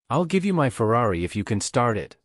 I'll give you my Ferrari if you can start it.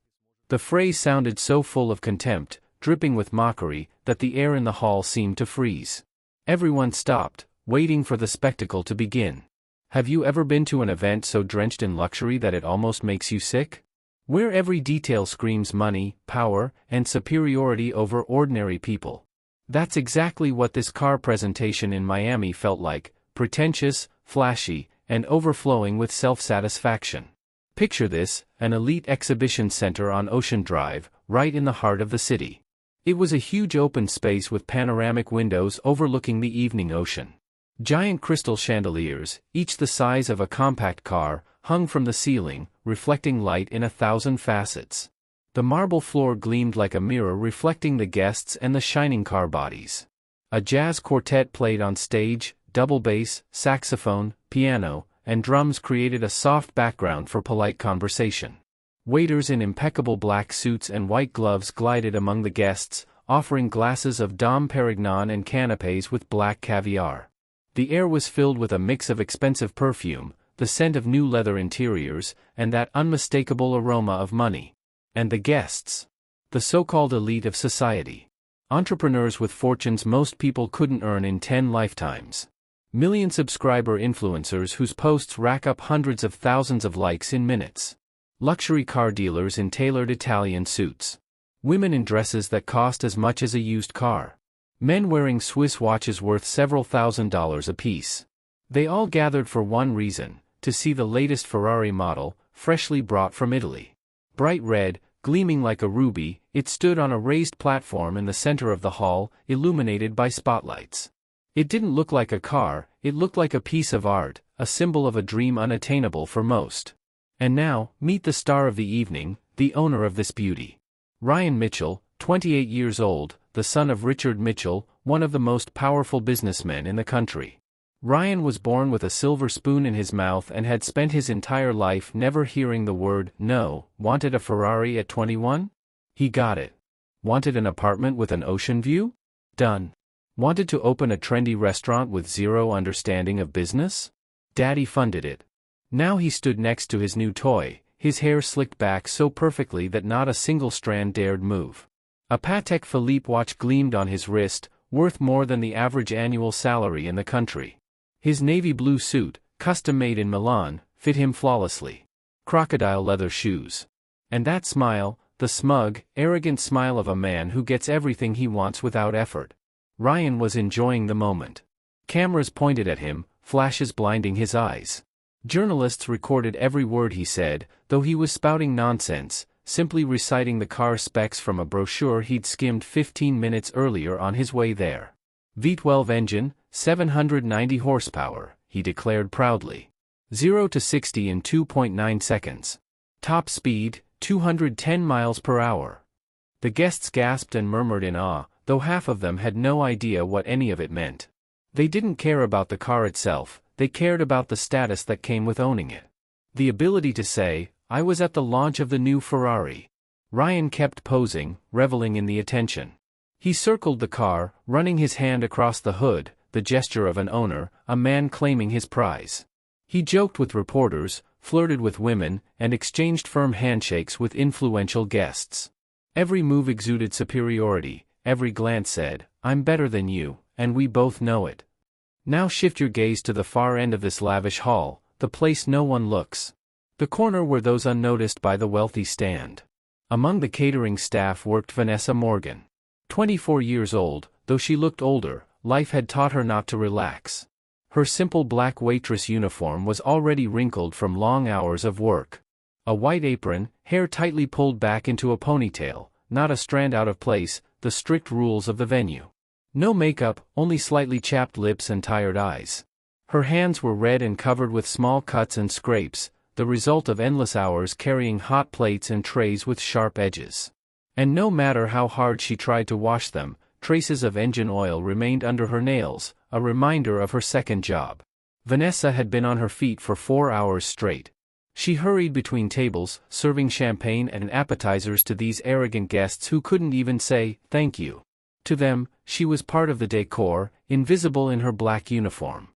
The phrase sounded so full of contempt, dripping with mockery, that the air in the hall seemed to freeze. Everyone stopped, waiting for the spectacle to begin. Have you ever been to an event so drenched in luxury that it almost makes you sick? Where every detail screams money, power, and superiority over ordinary people. That's exactly what this car presentation in Miami felt like, pretentious, flashy, and overflowing with self-satisfaction. Picture this, an elite exhibition center on Ocean Drive, right in the heart of the city. It was a huge open space with panoramic windows overlooking the evening ocean. Giant crystal chandeliers, each the size of a compact car, hung from the ceiling, reflecting light in 1,000 facets. The marble floor gleamed like a mirror reflecting the guests and the shining car bodies. A jazz quartet played on stage, double bass, saxophone, piano, and drums created a soft background for polite conversation. Waiters in impeccable black suits and white gloves glided among the guests, offering glasses of Dom Perignon and canapés with black caviar. The air was filled with a mix of expensive perfume, the scent of new leather interiors, and that unmistakable aroma of money. And the guests. The so-called elite of society. Entrepreneurs with fortunes most people couldn't earn in 10 lifetimes. Million subscriber influencers whose posts rack up hundreds of thousands of likes in minutes. Luxury car dealers in tailored Italian suits. Women in dresses that cost as much as a used car. Men wearing Swiss watches worth several $1,000s apiece. They all gathered for one reason, to see the latest Ferrari model, freshly brought from Italy. Bright red, gleaming like a ruby, it stood on a raised platform in the center of the hall, illuminated by spotlights. It didn't look like a car, it looked like a piece of art, a symbol of a dream unattainable for most. And now, meet the star of the evening, the owner of this beauty. Ryan Mitchell, 28 years old, the son of Richard Mitchell, one of the most powerful businessmen in the country. Ryan was born with a silver spoon in his mouth and had spent his entire life never hearing the word no. Wanted a Ferrari at 21? He got it. Wanted an apartment with an ocean view? Done. Wanted to open a trendy restaurant with zero understanding of business? Daddy funded it. Now he stood next to his new toy, his hair slicked back so perfectly that not a single strand dared move. A Patek Philippe watch gleamed on his wrist, worth more than the average annual salary in the country. His navy blue suit, custom-made in Milan, fit him flawlessly. Crocodile leather shoes. And that smile, the smug, arrogant smile of a man who gets everything he wants without effort. Ryan was enjoying the moment. Cameras pointed at him, flashes blinding his eyes. Journalists recorded every word he said, though he was spouting nonsense, simply reciting the car specs from a brochure he'd skimmed 15 minutes earlier on his way there. V12 engine, 790 horsepower, he declared proudly. 0 to 60 in 2.9 seconds. Top speed, 210 miles per hour. The guests gasped and murmured in awe, though half of them had no idea what any of it meant. They didn't care about the car itself, they cared about the status that came with owning it. The ability to say, I was at the launch of the new Ferrari. Ryan kept posing, reveling in the attention. He circled the car, running his hand across the hood, the gesture of an owner, a man claiming his prize. He joked with reporters, flirted with women, and exchanged firm handshakes with influential guests. Every move exuded superiority, every glance said, I'm better than you, and we both know it. Now shift your gaze to the far end of this lavish hall, the place no one looks. The corner where those unnoticed by the wealthy stand. Among the catering staff worked Vanessa Morgan. 24 years old, though she looked older, life had taught her not to relax. Her simple black waitress uniform was already wrinkled from long hours of work. A white apron, hair tightly pulled back into a ponytail, not a strand out of place, the strict rules of the venue. No makeup, only slightly chapped lips and tired eyes. Her hands were red and covered with small cuts and scrapes, the result of endless hours carrying hot plates and trays with sharp edges. And no matter how hard she tried to wash them, traces of engine oil remained under her nails, a reminder of her second job. Vanessa had been on her feet for 4 hours straight. She hurried between tables, serving champagne and appetizers to these arrogant guests who couldn't even say, thank you. To them, she was part of the decor, invisible in her black uniform.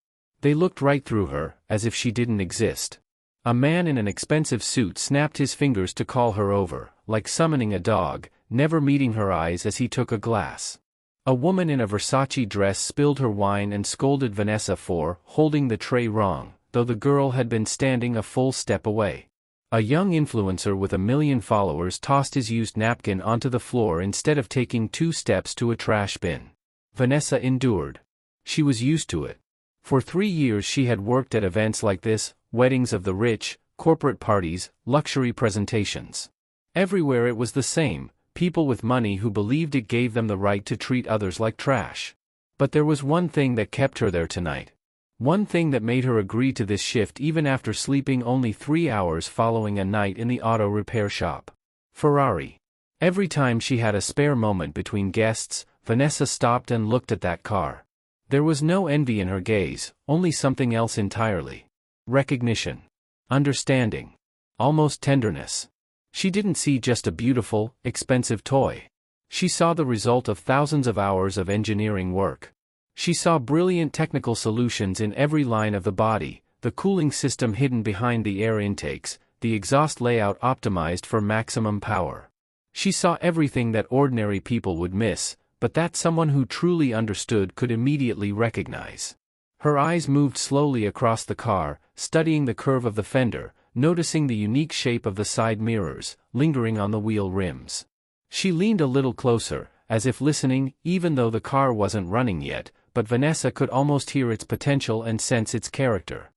They looked right through her, as if she didn't exist. A man in an expensive suit snapped his fingers to call her over, like summoning a dog, never meeting her eyes as he took a glass. A woman in a Versace dress spilled her wine and scolded Vanessa for holding the tray wrong, though the girl had been standing a full step away. A young influencer with 1 million followers tossed his used napkin onto the floor instead of taking 2 steps to a trash bin. Vanessa endured. She was used to it. For 3 years she had worked at events like this, weddings of the rich, corporate parties, luxury presentations. Everywhere it was the same, people with money who believed it gave them the right to treat others like trash. But there was one thing that kept her there tonight. One thing that made her agree to this shift even after sleeping only 3 hours following a night in the auto repair shop. Ferrari. Every time she had a spare moment between guests, Vanessa stopped and looked at that car. There was no envy in her gaze, only something else entirely. Recognition. Understanding. Almost tenderness. She didn't see just a beautiful, expensive toy. She saw the result of thousands of hours of engineering work. She saw brilliant technical solutions in every line of the body, the cooling system hidden behind the air intakes, the exhaust layout optimized for maximum power. She saw everything that ordinary people would miss, but that someone who truly understood could immediately recognize. Her eyes moved slowly across the car, studying the curve of the fender, noticing the unique shape of the side mirrors, lingering on the wheel rims. She leaned a little closer, as if listening, even though the car wasn't running yet, but Vanessa could almost hear its potential and sense its character.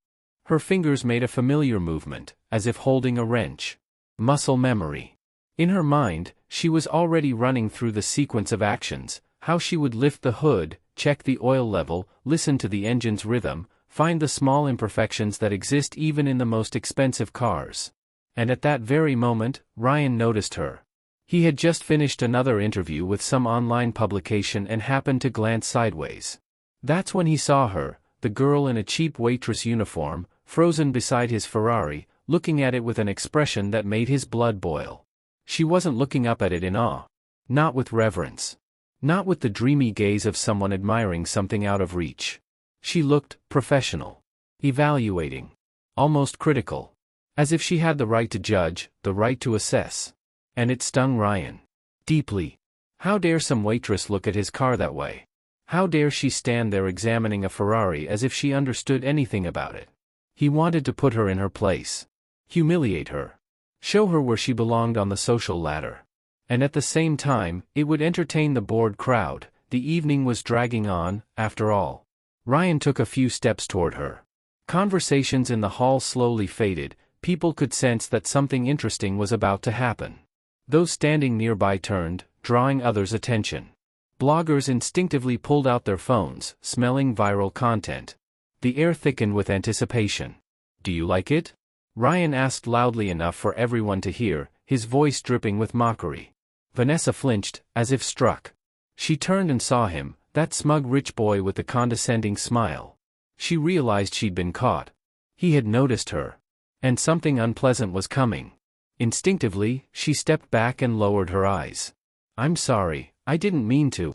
Her fingers made a familiar movement, as if holding a wrench. Muscle memory. In her mind, she was already running through the sequence of actions, how she would lift the hood, check the oil level, listen to the engine's rhythm, find the small imperfections that exist even in the most expensive cars. And at that very moment, Ryan noticed her. He had just finished another interview with some online publication and happened to glance sideways. That's when he saw her, the girl in a cheap waitress uniform, frozen beside his Ferrari, looking at it with an expression that made his blood boil. She wasn't looking up at it in awe. Not with reverence. Not with the dreamy gaze of someone admiring something out of reach. She looked professional. Evaluating. Almost critical. As if she had the right to judge, the right to assess. And it stung Ryan. Deeply. How dare some waitress look at his car that way? How dare she stand there examining a Ferrari as if she understood anything about it? He wanted to put her in her place. Humiliate her. Show her where she belonged on the social ladder. And at the same time, it would entertain the bored crowd. The evening was dragging on, after all. Ryan took a few steps toward her. Conversations in the hall slowly faded. People could sense that something interesting was about to happen. Those standing nearby turned, drawing others' attention. Bloggers instinctively pulled out their phones, smelling viral content. The air thickened with anticipation. "Do you like it?" Ryan asked loudly enough for everyone to hear, his voice dripping with mockery. Vanessa flinched, as if struck. She turned and saw him, that smug rich boy with the condescending smile. She realized she'd been caught. He had noticed her. And something unpleasant was coming. Instinctively, she stepped back and lowered her eyes. "I'm sorry, I didn't mean to.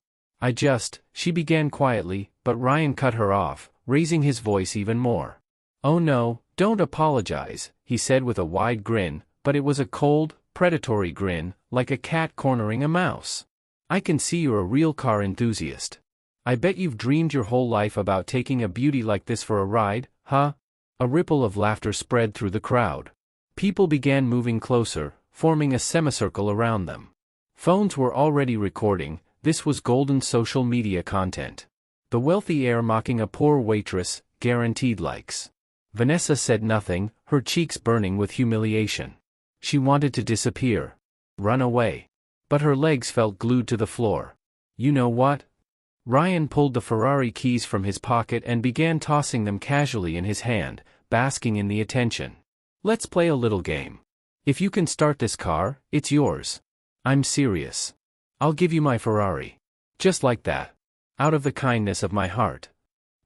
She began quietly, but Ryan cut her off, raising his voice even more. "Oh no, don't apologize," he said with a wide grin, but it was a cold, predatory grin, like a cat cornering a mouse. "I can see you're a real car enthusiast. I bet you've dreamed your whole life about taking a beauty like this for a ride, huh?" A ripple of laughter spread through the crowd. People began moving closer, forming a semicircle around them. Phones were already recording. This was golden social media content. The wealthy heir mocking a poor waitress, guaranteed likes. Vanessa said nothing, her cheeks burning with humiliation. She wanted to disappear. Run away. But her legs felt glued to the floor. "You know what?" Ryan pulled the Ferrari keys from his pocket and began tossing them casually in his hand, basking in the attention. "Let's play a little game. If you can start this car, it's yours. I'm serious. I'll give you my Ferrari. Just like that. Out of the kindness of my heart."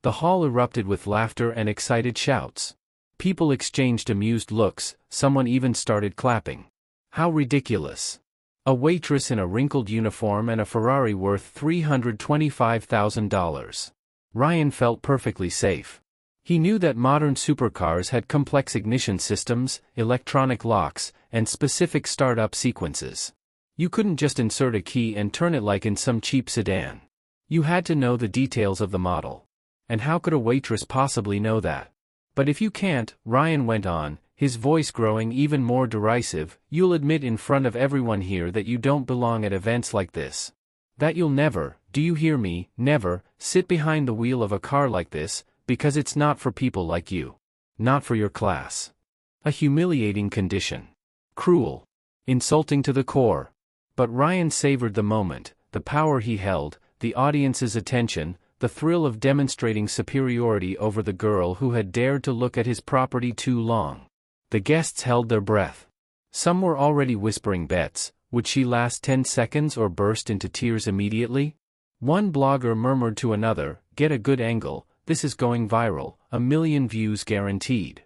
The hall erupted with laughter and excited shouts. People exchanged amused looks, someone even started clapping. How ridiculous. A waitress in a wrinkled uniform and a Ferrari worth $325,000. Ryan felt perfectly safe. He knew that modern supercars had complex ignition systems, electronic locks, and specific startup sequences. You couldn't just insert a key and turn it like in some cheap sedan. You had to know the details of the model. And how could a waitress possibly know that? But if you can't, Ryan went on, his voice growing even more derisive, you'll admit in front of everyone here that you don't belong at events like this. That you'll never, do you hear me, never, sit behind the wheel of a car like this, because it's not for people like you. Not for your class. A humiliating condition. Cruel. Insulting to the core. But Ryan savored the moment, the power he held, the audience's attention, the thrill of demonstrating superiority over the girl who had dared to look at his property too long. The guests held their breath. Some were already whispering bets. Would she last 10 seconds or burst into tears immediately? One blogger murmured to another, get a good angle, this is going viral, 1 million views guaranteed.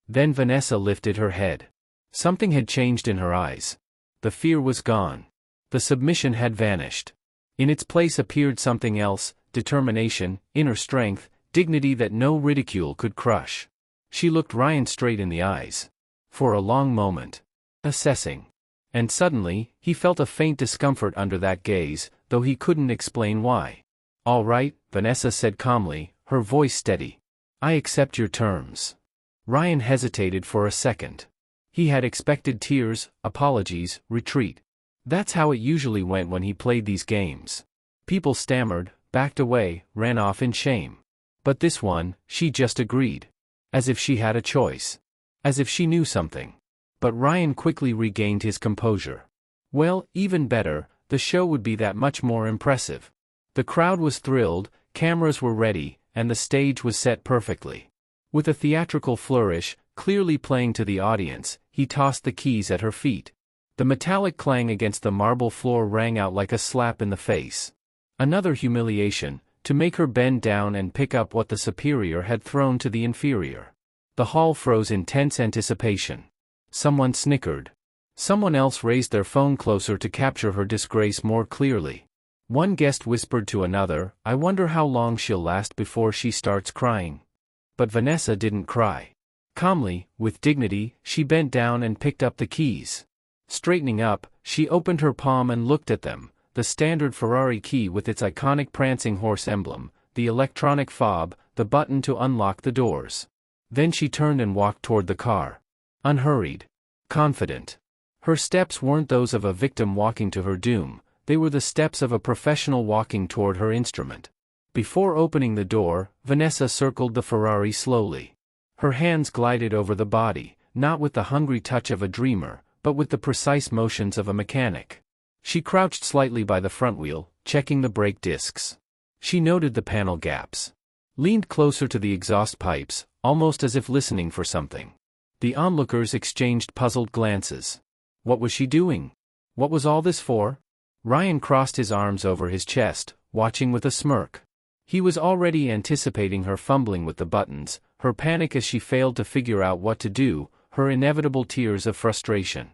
Then Vanessa lifted her head. Something had changed in her eyes. The fear was gone. The submission had vanished. In its place appeared something else, determination, inner strength, dignity that no ridicule could crush. She looked Ryan straight in the eyes. For a long moment. Assessing. And suddenly, he felt a faint discomfort under that gaze, though he couldn't explain why. All right, Vanessa said calmly, her voice steady. I accept your terms. Ryan hesitated for a second. He had expected tears, apologies, retreat. That's how it usually went when he played these games. People stammered, backed away, ran off in shame. But this one, she just agreed. As if she had a choice. As if she knew something. But Ryan quickly regained his composure. Well, even better, the show would be that much more impressive. The crowd was thrilled, cameras were ready, and the stage was set perfectly. With a theatrical flourish, clearly playing to the audience, he tossed the keys at her feet. The metallic clang against the marble floor rang out like a slap in the face. Another humiliation, to make her bend down and pick up what the superior had thrown to the inferior. The hall froze in tense anticipation. Someone snickered. Someone else raised their phone closer to capture her disgrace more clearly. One guest whispered to another, I wonder how long she'll last before she starts crying. But Vanessa didn't cry. Calmly, with dignity, she bent down and picked up the keys. Straightening up, she opened her palm and looked at them, the standard Ferrari key with its iconic prancing horse emblem, the electronic fob, the button to unlock the doors. Then she turned and walked toward the car. Unhurried. Confident. Her steps weren't those of a victim walking to her doom, they were the steps of a professional walking toward her instrument. Before opening the door, Vanessa circled the Ferrari slowly. Her hands glided over the body, not with the hungry touch of a dreamer, but with the precise motions of a mechanic. She crouched slightly by the front wheel, checking the brake discs. She noted the panel gaps. Leaned closer to the exhaust pipes, almost as if listening for something. The onlookers exchanged puzzled glances. What was she doing? What was all this for? Ryan crossed his arms over his chest, watching with a smirk. He was already anticipating her fumbling with the buttons, her panic as she failed to figure out what to do, her inevitable tears of frustration.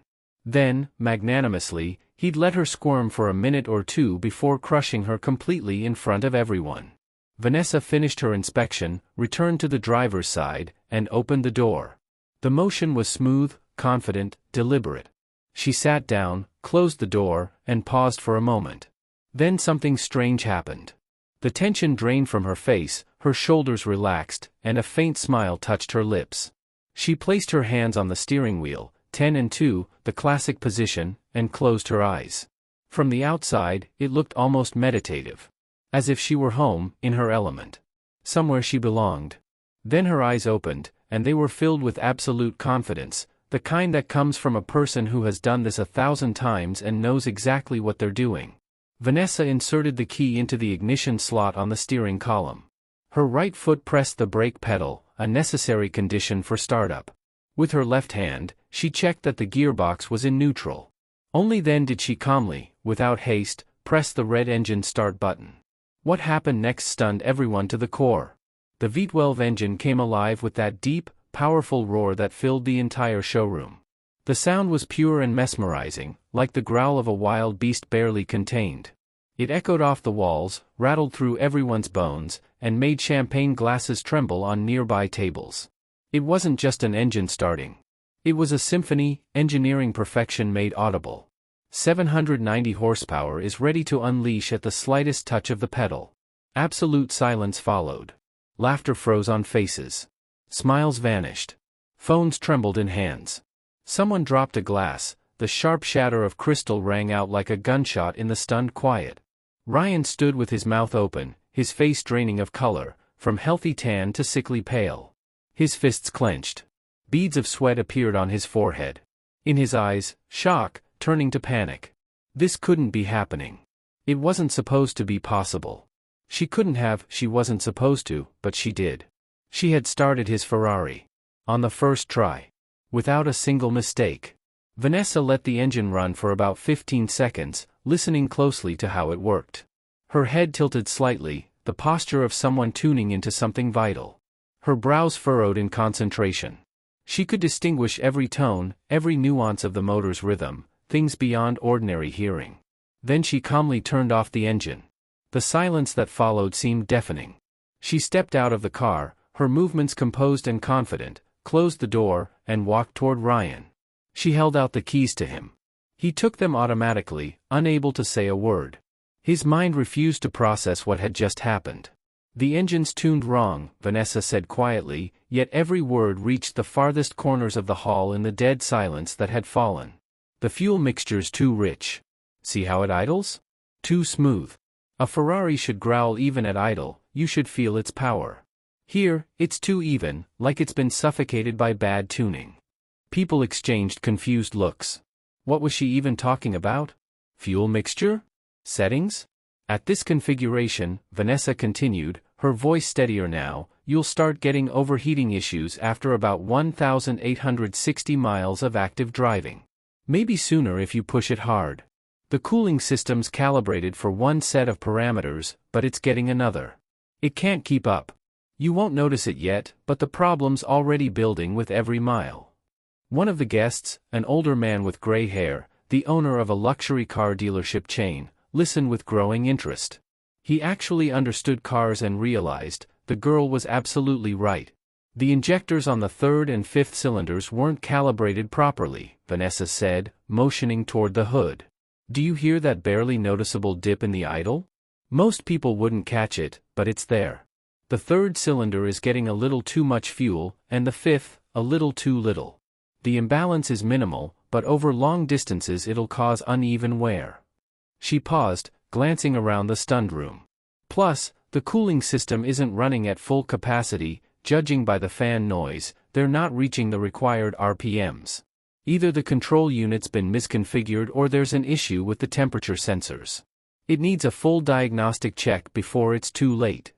Then, magnanimously, he'd let her squirm for a minute or two before crushing her completely in front of everyone. Vanessa finished her inspection, returned to the driver's side, and opened the door. The motion was smooth, confident, deliberate. She sat down, closed the door, and paused for a moment. Then something strange happened. The tension drained from her face, her shoulders relaxed, and a faint smile touched her lips. She placed her hands on the steering wheel, 10 and 2, the classic position, and closed her eyes. From the outside, it looked almost meditative. As if she were home, in her element. Somewhere she belonged. Then her eyes opened, and they were filled with absolute confidence, the kind that comes from a person who has done this 1,000 times and knows exactly what they're doing. Vanessa inserted the key into the ignition slot on the steering column. Her right foot pressed the brake pedal, a necessary condition for startup. With her left hand, she checked that the gearbox was in neutral. Only then did she calmly, without haste, press the red engine start button. What happened next stunned everyone to the core. The V12 engine came alive with that deep, powerful roar that filled the entire showroom. The sound was pure and mesmerizing, like the growl of a wild beast barely contained. It echoed off the walls, rattled through everyone's bones, and made champagne glasses tremble on nearby tables. It wasn't just an engine starting. It was a symphony, engineering perfection made audible. 790 horsepower is ready to unleash at the slightest touch of the pedal. Absolute silence followed. Laughter froze on faces. Smiles vanished. Phones trembled in hands. Someone dropped a glass. The sharp shatter of crystal rang out like a gunshot in the stunned quiet. Ryan stood with his mouth open, his face draining of color, from healthy tan to sickly pale. His fists clenched. Beads of sweat appeared on his forehead. In his eyes, shock, turning to panic. This couldn't be happening. It wasn't supposed to be possible. She wasn't supposed to, but she did. She had started his Ferrari. On the first try. Without a single mistake. Vanessa let the engine run for about 15 seconds, listening closely to how it worked. Her head tilted slightly, the posture of someone tuning into something vital. Her brows furrowed in concentration. She could distinguish every tone, every nuance of the motor's rhythm, things beyond ordinary hearing. Then she calmly turned off the engine. The silence that followed seemed deafening. She stepped out of the car, her movements composed and confident, closed the door, and walked toward Ryan. She held out the keys to him. He took them automatically, unable to say a word. His mind refused to process what had just happened. The engine's tuned wrong, Vanessa said quietly, yet every word reached the farthest corners of the hall in the dead silence that had fallen. The fuel mixture's too rich. See how it idles? Too smooth. A Ferrari should growl even at idle, you should feel its power. Here, it's too even, like it's been suffocated by bad tuning. People exchanged confused looks. What was she even talking about? Fuel mixture? Settings? At this configuration, Vanessa continued, her voice steadier now, you'll start getting overheating issues after about 1,860 miles of active driving. Maybe sooner if you push it hard. The cooling system's calibrated for one set of parameters, but it's getting another. It can't keep up. You won't notice it yet, but the problem's already building with every mile. One of the guests, an older man with gray hair, the owner of a luxury car dealership chain, listened with growing interest. He actually understood cars and realized, the girl was absolutely right. The injectors on the third and fifth cylinders weren't calibrated properly, Vanessa said, motioning toward the hood. Do you hear that barely noticeable dip in the idle? Most people wouldn't catch it, but it's there. The third cylinder is getting a little too much fuel, and the fifth, a little too little. The imbalance is minimal, but over long distances it'll cause uneven wear. She paused, glancing around the stunned room. Plus, the cooling system isn't running at full capacity, judging by the fan noise, they're not reaching the required RPMs. Either the control unit's been misconfigured or there's an issue with the temperature sensors. It needs a full diagnostic check before it's too late.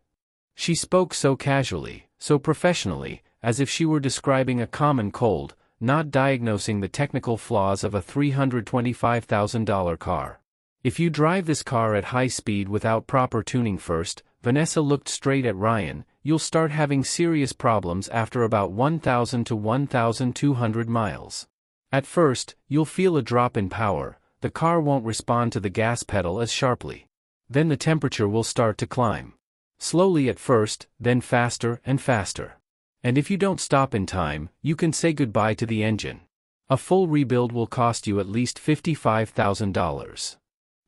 She spoke so casually, so professionally, as if she were describing a common cold, not diagnosing the technical flaws of a $325,000 car. If you drive this car at high speed without proper tuning first, Vanessa looked straight at Ryan, you'll start having serious problems after about 1,000 to 1,200 miles. At first, you'll feel a drop in power, the car won't respond to the gas pedal as sharply. Then the temperature will start to climb. Slowly at first, then faster and faster. And if you don't stop in time, you can say goodbye to the engine. A full rebuild will cost you at least $55,000.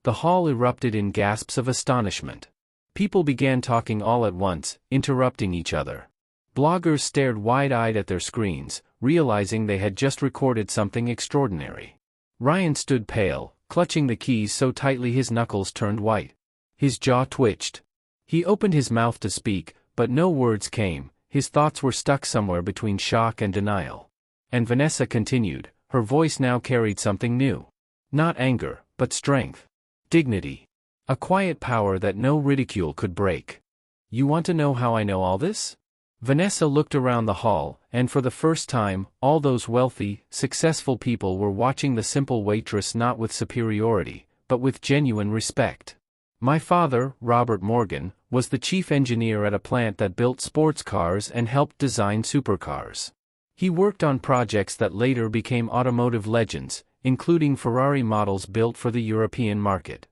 The hall erupted in gasps of astonishment. People began talking all at once, interrupting each other. Bloggers stared wide-eyed at their screens, realizing they had just recorded something extraordinary. Ryan stood pale, clutching the keys so tightly his knuckles turned white. His jaw twitched. He opened his mouth to speak, but no words came, his thoughts were stuck somewhere between shock and denial. And Vanessa continued, her voice now carried something new. Not anger, but strength. Dignity. A quiet power that no ridicule could break. You want to know how I know all this? Vanessa looked around the hall, and for the first time, all those wealthy, successful people were watching the simple waitress not with superiority, but with genuine respect. My father, Robert Morgan, was the chief engineer at a plant that built sports cars and helped design supercars. He worked on projects that later became automotive legends, including Ferrari models built for the European market.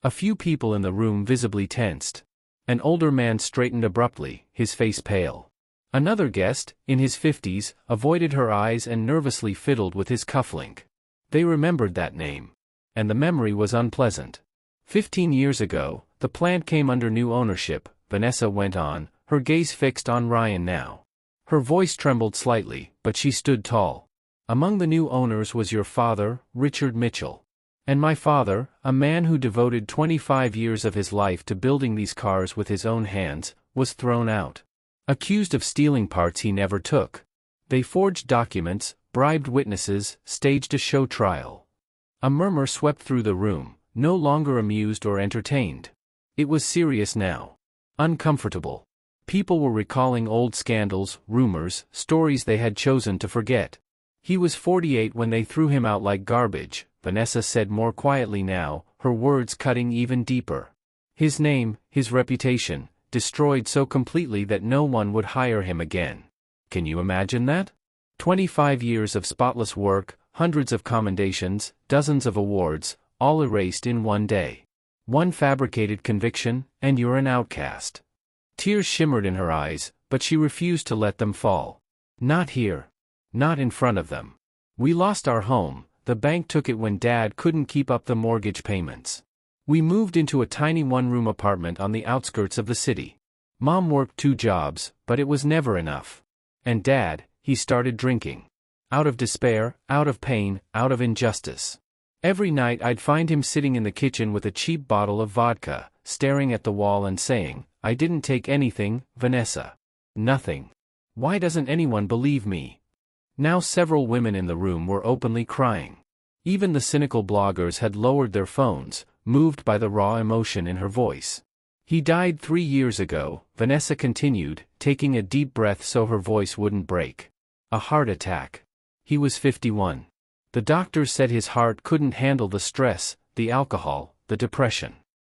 A few people in the room visibly tensed. An older man straightened abruptly, his face pale. Another guest, in his 50s, avoided her eyes and nervously fiddled with his cufflink. They remembered that name. And the memory was unpleasant. 15 years ago, the plant came under new ownership, Vanessa went on, her gaze fixed on Ryan now. Her voice trembled slightly, but she stood tall. Among the new owners was your father, Richard Mitchell. And my father, a man who devoted 25 years of his life to building these cars with his own hands, was thrown out. Accused of stealing parts he never took. They forged documents, bribed witnesses, staged a show trial. A murmur swept through the room, no longer amused or entertained. It was serious now. Uncomfortable. People were recalling old scandals, rumors, stories they had chosen to forget. He was 48 when they threw him out like garbage, Vanessa said more quietly now, her words cutting even deeper. His name, his reputation, destroyed so completely that no one would hire him again. Can you imagine that? 25 years of spotless work, hundreds of commendations, dozens of awards, all erased in one day. One fabricated conviction, and you're an outcast. Tears shimmered in her eyes, but she refused to let them fall. Not here. Not in front of them. We lost our home, the bank took it when Dad couldn't keep up the mortgage payments. We moved into a tiny one-room apartment on the outskirts of the city. Mom worked 2 jobs, but it was never enough. And Dad, he started drinking. Out of despair, out of pain, out of injustice. Every night I'd find him sitting in the kitchen with a cheap bottle of vodka, staring at the wall and saying, "I didn't take anything, Vanessa. Nothing. Why doesn't anyone believe me?" Now several women in the room were openly crying. Even the cynical bloggers had lowered their phones, moved by the raw emotion in her voice. He died 3 years ago, Vanessa continued, taking a deep breath so her voice wouldn't break. A heart attack. He was 51. The doctors said his heart couldn't handle the stress, the alcohol, the depression.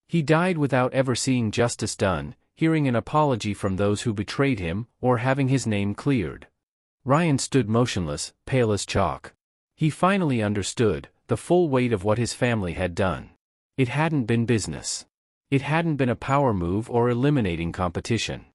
He died without ever seeing justice done, hearing an apology from those who betrayed him, or having his name cleared. Ryan stood motionless, pale as chalk. He finally understood the full weight of what his family had done. It hadn't been business. It hadn't been a power move or eliminating competition.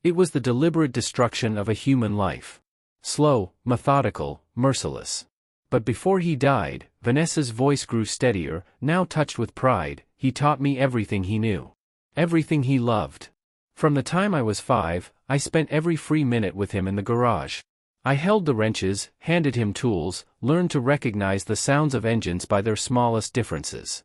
It was the deliberate destruction of a human life. Slow, methodical, merciless. But before he died, Vanessa's voice grew steadier, now touched with pride. He taught me everything he knew. Everything he loved. From the time I was 5, I spent every free minute with him in the garage. I held the wrenches, handed him tools, learned to recognize the sounds of engines by their smallest differences.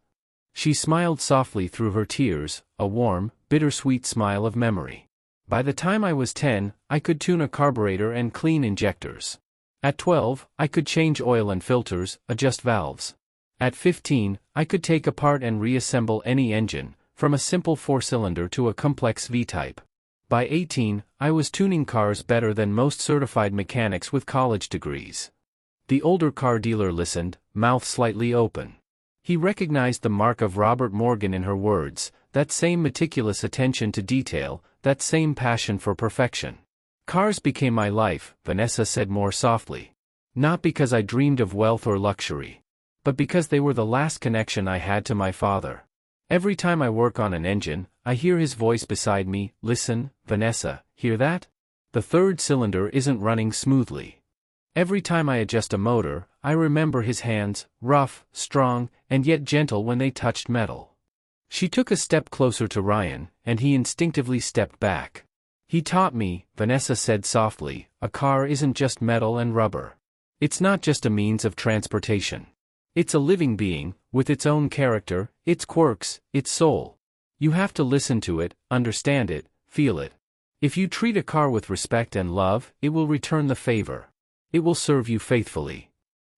She smiled softly through her tears, a warm, bittersweet smile of memory. By the time I was 10, I could tune a carburetor and clean injectors. At 12, I could change oil and filters, adjust valves. At 15, I could take apart and reassemble any engine, from a simple 4-cylinder to a complex V-type. By 18, I was tuning cars better than most certified mechanics with college degrees. The older car dealer listened, mouth slightly open. He recognized the mark of Robert Morgan in her words, that same meticulous attention to detail, that same passion for perfection. Cars became my life, Vanessa said more softly. Not because I dreamed of wealth or luxury. But because they were the last connection I had to my father. Every time I work on an engine, I hear his voice beside me, "Listen, Vanessa, hear that? The 3rd cylinder isn't running smoothly." Every time I adjust a motor, I remember his hands, rough, strong, and yet gentle when they touched metal. She took a step closer to Ryan, and he instinctively stepped back. He taught me, Vanessa said softly, a car isn't just metal and rubber. It's not just a means of transportation. It's a living being, with its own character, its quirks, its soul. You have to listen to it, understand it, feel it. If you treat a car with respect and love, it will return the favor. It will serve you faithfully.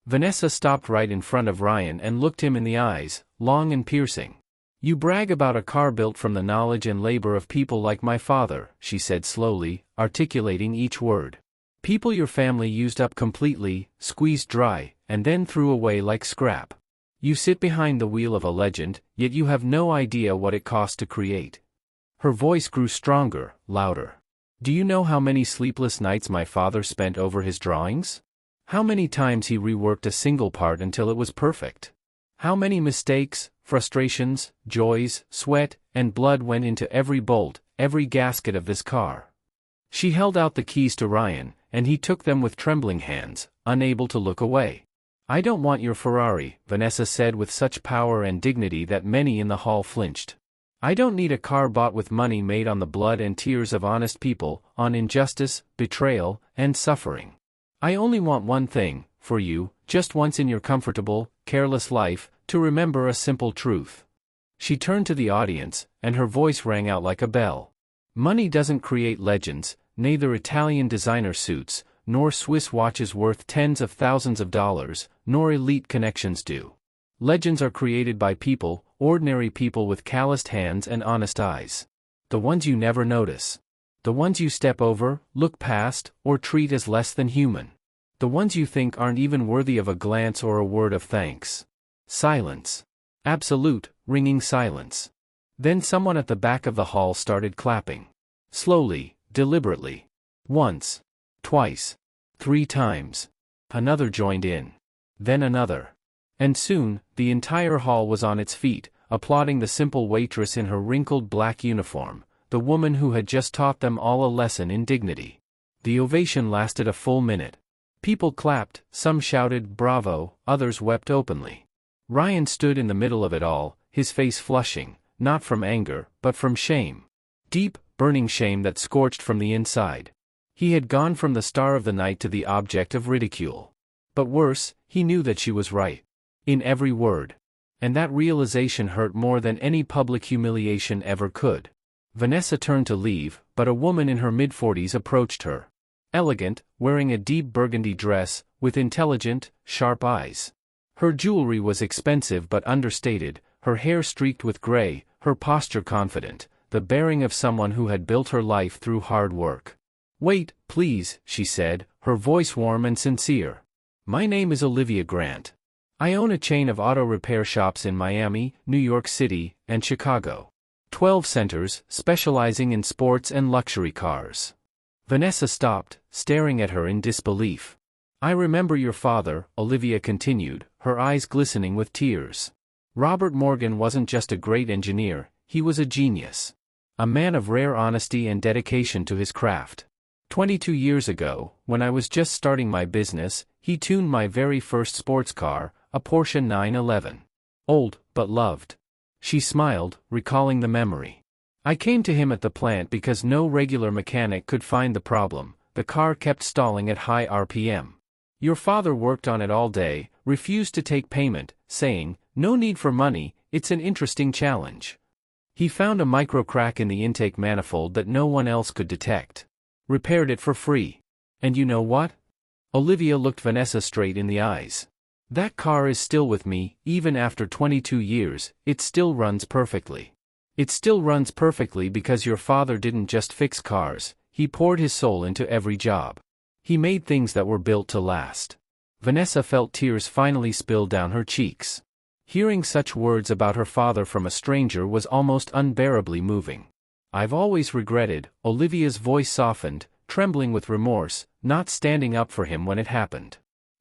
Vanessa stopped right in front of Ryan and looked him in the eyes, long and piercing. "You brag about a car built from the knowledge and labor of people like my father," she said slowly, articulating each word. "People your family used up completely, squeezed dry, and then threw away like scrap. You sit behind the wheel of a legend, yet you have no idea what it cost to create." Her voice grew stronger, louder. "Do you know how many sleepless nights my father spent over his drawings? How many times he reworked a single part until it was perfect? How many mistakes, frustrations, joys, sweat, and blood went into every bolt, every gasket of this car. She held out the keys to Ryan, and he took them with trembling hands, unable to look away. "I don't want your Ferrari," Vanessa said with such power and dignity that many in the hall flinched. "I don't need a car bought with money made on the blood and tears of honest people, on injustice, betrayal, and suffering. I only want one thing, for you, just once in your comfortable, careless life, to remember a simple truth." She turned to the audience, and her voice rang out like a bell. "Money doesn't create legends, neither Italian designer suits, nor Swiss watches worth tens of thousands of dollars, nor elite connections do. Legends are created by people, ordinary people with calloused hands and honest eyes. The ones you never notice. The ones you step over, look past, or treat as less than human. The ones you think aren't even worthy of a glance or a word of thanks." Silence. Absolute, ringing silence. Then someone at the back of the hall started clapping. Slowly, deliberately. Once. Twice. 3 times. Another joined in. Then another. And soon, the entire hall was on its feet, applauding the simple waitress in her wrinkled black uniform, the woman who had just taught them all a lesson in dignity. The ovation lasted a full minute. People clapped, some shouted "bravo," others wept openly. Ryan stood in the middle of it all, his face flushing, not from anger, but from shame. Deep, burning shame that scorched from the inside. He had gone from the star of the night to the object of ridicule. But worse, he knew that she was right. In every word. And that realization hurt more than any public humiliation ever could. Vanessa turned to leave, but a woman in her mid-40s approached her. Elegant, wearing a deep burgundy dress, with intelligent, sharp eyes. Her jewelry was expensive but understated, her hair streaked with gray, her posture confident, the bearing of someone who had built her life through hard work. "Wait, please," she said, her voice warm and sincere. "My name is Olivia Grant. I own a chain of auto repair shops in Miami, New York City, and Chicago. 12 centers, specializing in sports and luxury cars." Vanessa stopped, staring at her in disbelief. "I remember your father," Olivia continued, her eyes glistening with tears. "Robert Morgan wasn't just a great engineer, he was a genius. A man of rare honesty and dedication to his craft. 22 years ago, when I was just starting my business, he tuned my very first sports car, a Porsche 911. Old, but loved." She smiled, recalling the memory. "I came to him at the plant because no regular mechanic could find the problem. The car kept stalling at high RPM. Your father worked on it all day, refused to take payment, saying, 'No need for money, it's an interesting challenge.' He found a micro crack in the intake manifold that no one else could detect. Repaired it for free. And you know what?" Olivia looked Vanessa straight in the eyes. "That car is still with me, even after 22 years, it still runs perfectly. It still runs perfectly because your father didn't just fix cars, he poured his soul into every job. He made things that were built to last." Vanessa felt tears finally spill down her cheeks. Hearing such words about her father from a stranger was almost unbearably moving. "I've always regretted," Olivia's voice softened, trembling with remorse, "not standing up for him when it happened.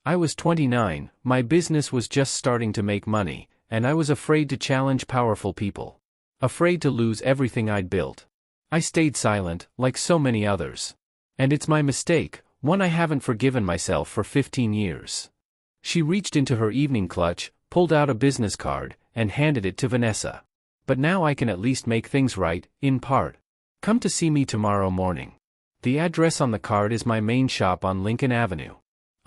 I was 29, my business was just starting to make money, and I was afraid to challenge powerful people. Afraid to lose everything I'd built. I stayed silent, like so many others. And it's my mistake, one I haven't forgiven myself for 15 years. She reached into her evening clutch, pulled out a business card, and handed it to Vanessa. "But now I can at least make things right, in part. Come to see me tomorrow morning. The address on the card is my main shop on Lincoln Avenue.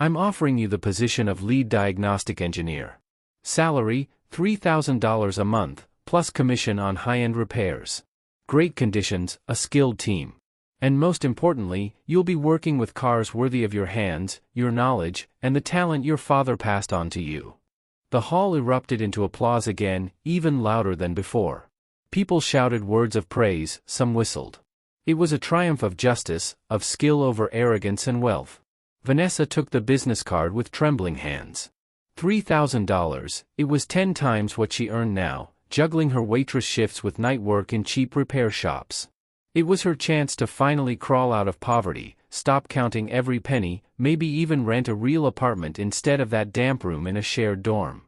I'm offering you the position of lead diagnostic engineer. Salary, $3,000 a month, plus commission on high-end repairs. Great conditions, a skilled team. And most importantly, you'll be working with cars worthy of your hands, your knowledge, and the talent your father passed on to you." The hall erupted into applause again, even louder than before. People shouted words of praise, some whistled. It was a triumph of justice, of skill over arrogance and wealth. Vanessa took the business card with trembling hands. $3,000, it was 10 times what she earned now, juggling her waitress shifts with night work in cheap repair shops. It was her chance to finally crawl out of poverty, stop counting every penny, maybe even rent a real apartment instead of that damp room in a shared dorm.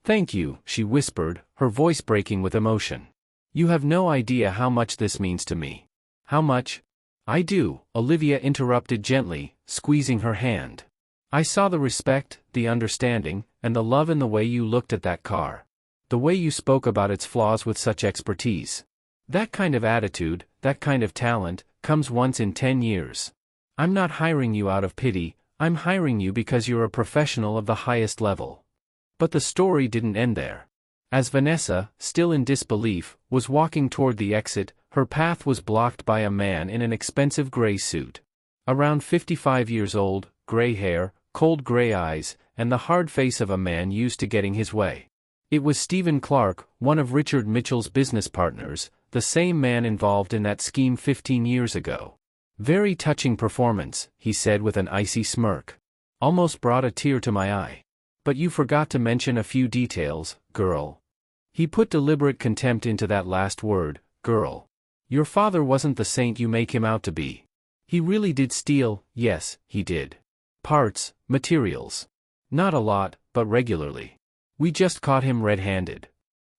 Thank you, she whispered, her voice breaking with emotion. You have no idea how much this means to me. How much? I do, Olivia interrupted gently, squeezing her hand. I saw the respect, the understanding, and the love in the way you looked at that car. The way you spoke about its flaws with such expertise. That kind of attitude, that kind of talent, comes once in 10 years. I'm not hiring you out of pity, I'm hiring you because you're a professional of the highest level. But the story didn't end there. As Vanessa, still in disbelief, was walking toward the exit, her path was blocked by a man in an expensive gray suit. Around 55 years old, gray hair, cold gray eyes, and the hard face of a man used to getting his way. It was Stephen Clark, one of Richard Mitchell's business partners, the same man involved in that scheme 15 years ago. Very touching performance, he said with an icy smirk. Almost brought a tear to my eye. But you forgot to mention a few details, girl. He put deliberate contempt into that last word, girl. Your father wasn't the saint you make him out to be. He really did steal, yes, he did. Parts, materials. Not a lot, but regularly. We just caught him red-handed.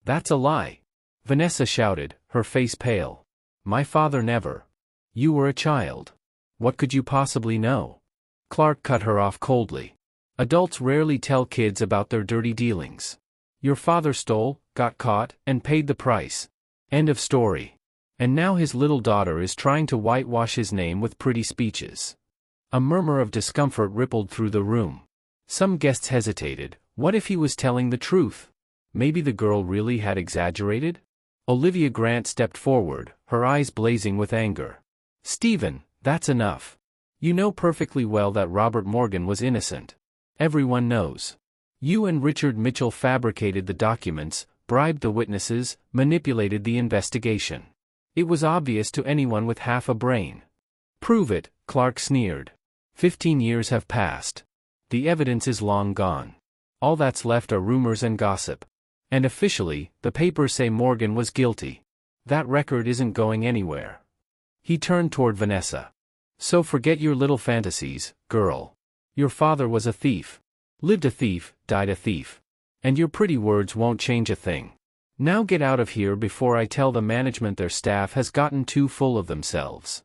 That's a lie. Vanessa shouted, her face pale. My father never. You were a child. What could you possibly know? Clark cut her off coldly. Adults rarely tell kids about their dirty dealings. Your father stole, got caught, and paid the price. End of story. And now his little daughter is trying to whitewash his name with pretty speeches. A murmur of discomfort rippled through the room. Some guests hesitated. What if he was telling the truth? Maybe the girl really had exaggerated? Olivia Grant stepped forward, her eyes blazing with anger. Stephen, that's enough. You know perfectly well that Robert Morgan was innocent. Everyone knows. You and Richard Mitchell fabricated the documents, bribed the witnesses, manipulated the investigation. It was obvious to anyone with half a brain. Prove it, Clark sneered. 15 years have passed. The evidence is long gone. All that's left are rumors and gossip. And officially, the papers say Morgan was guilty. That record isn't going anywhere. He turned toward Vanessa. So forget your little fantasies, girl. Your father was a thief. Lived a thief, died a thief. And your pretty words won't change a thing. Now get out of here before I tell the management their staff has gotten too full of themselves.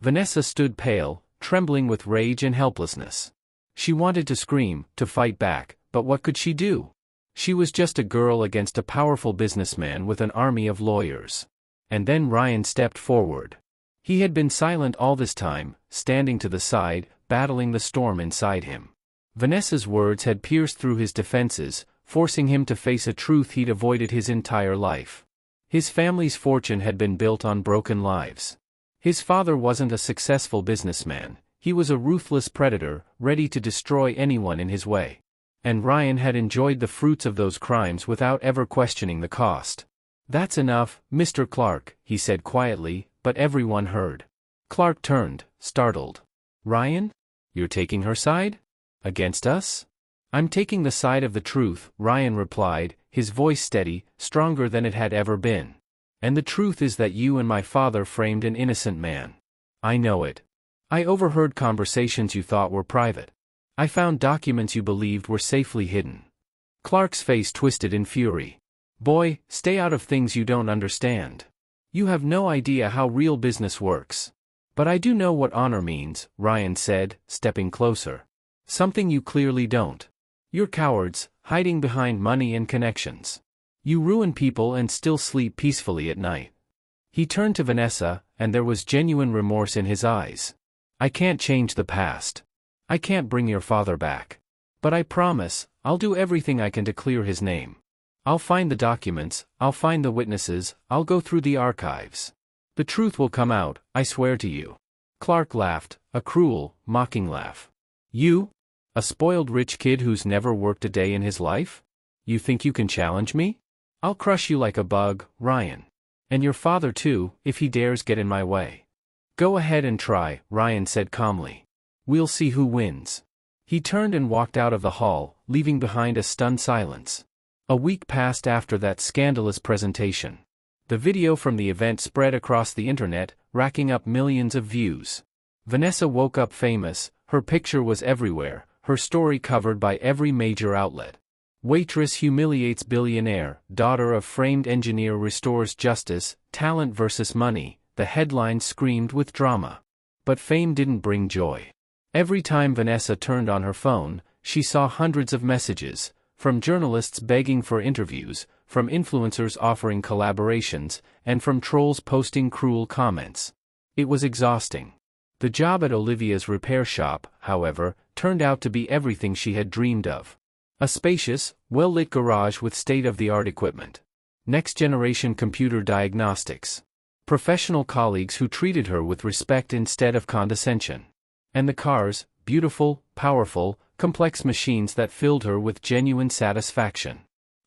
Vanessa stood pale, trembling with rage and helplessness. She wanted to scream, to fight back, but what could she do? She was just a girl against a powerful businessman with an army of lawyers. And then Ryan stepped forward. He had been silent all this time, standing to the side, battling the storm inside him. Vanessa's words had pierced through his defenses, forcing him to face a truth he'd avoided his entire life. His family's fortune had been built on broken lives. His father wasn't a successful businessman, he was a ruthless predator, ready to destroy anyone in his way. And Ryan had enjoyed the fruits of those crimes without ever questioning the cost. That's enough, Mr. Clark, he said quietly, but everyone heard. Clark turned, startled. Ryan? You're taking her side? Against us? I'm taking the side of the truth, Ryan replied, his voice steady, stronger than it had ever been. And the truth is that you and my father framed an innocent man. I know it. I overheard conversations you thought were private. I found documents you believed were safely hidden. Clark's face twisted in fury. Boy, stay out of things you don't understand. You have no idea how real business works. But I do know what honor means, Ryan said, stepping closer. Something you clearly don't. You're cowards, hiding behind money and connections. You ruin people and still sleep peacefully at night. He turned to Vanessa, and there was genuine remorse in his eyes. I can't change the past. I can't bring your father back. But I promise, I'll do everything I can to clear his name. I'll find the documents, I'll find the witnesses, I'll go through the archives. The truth will come out, I swear to you. Clark laughed, a cruel, mocking laugh. You? A spoiled rich kid who's never worked a day in his life? You think you can challenge me? I'll crush you like a bug, Ryan. And your father too, if he dares get in my way. Go ahead and try, Ryan said calmly. We'll see who wins. He turned and walked out of the hall, leaving behind a stunned silence. A week passed after that scandalous presentation. The video from the event spread across the internet, racking up millions of views. Vanessa woke up famous, her picture was everywhere, her story covered by every major outlet. Waitress humiliates billionaire, daughter of framed engineer restores justice, talent versus money, the headline screamed with drama. But fame didn't bring joy. Every time Vanessa turned on her phone, she saw hundreds of messages, from journalists begging for interviews, from influencers offering collaborations, and from trolls posting cruel comments. It was exhausting. The job at Olivia's repair shop, however, turned out to be everything she had dreamed of. A spacious, well-lit garage with state-of-the-art equipment. Next-generation computer diagnostics. Professional colleagues who treated her with respect instead of condescension. And the cars, beautiful, powerful, complex machines that filled her with genuine satisfaction.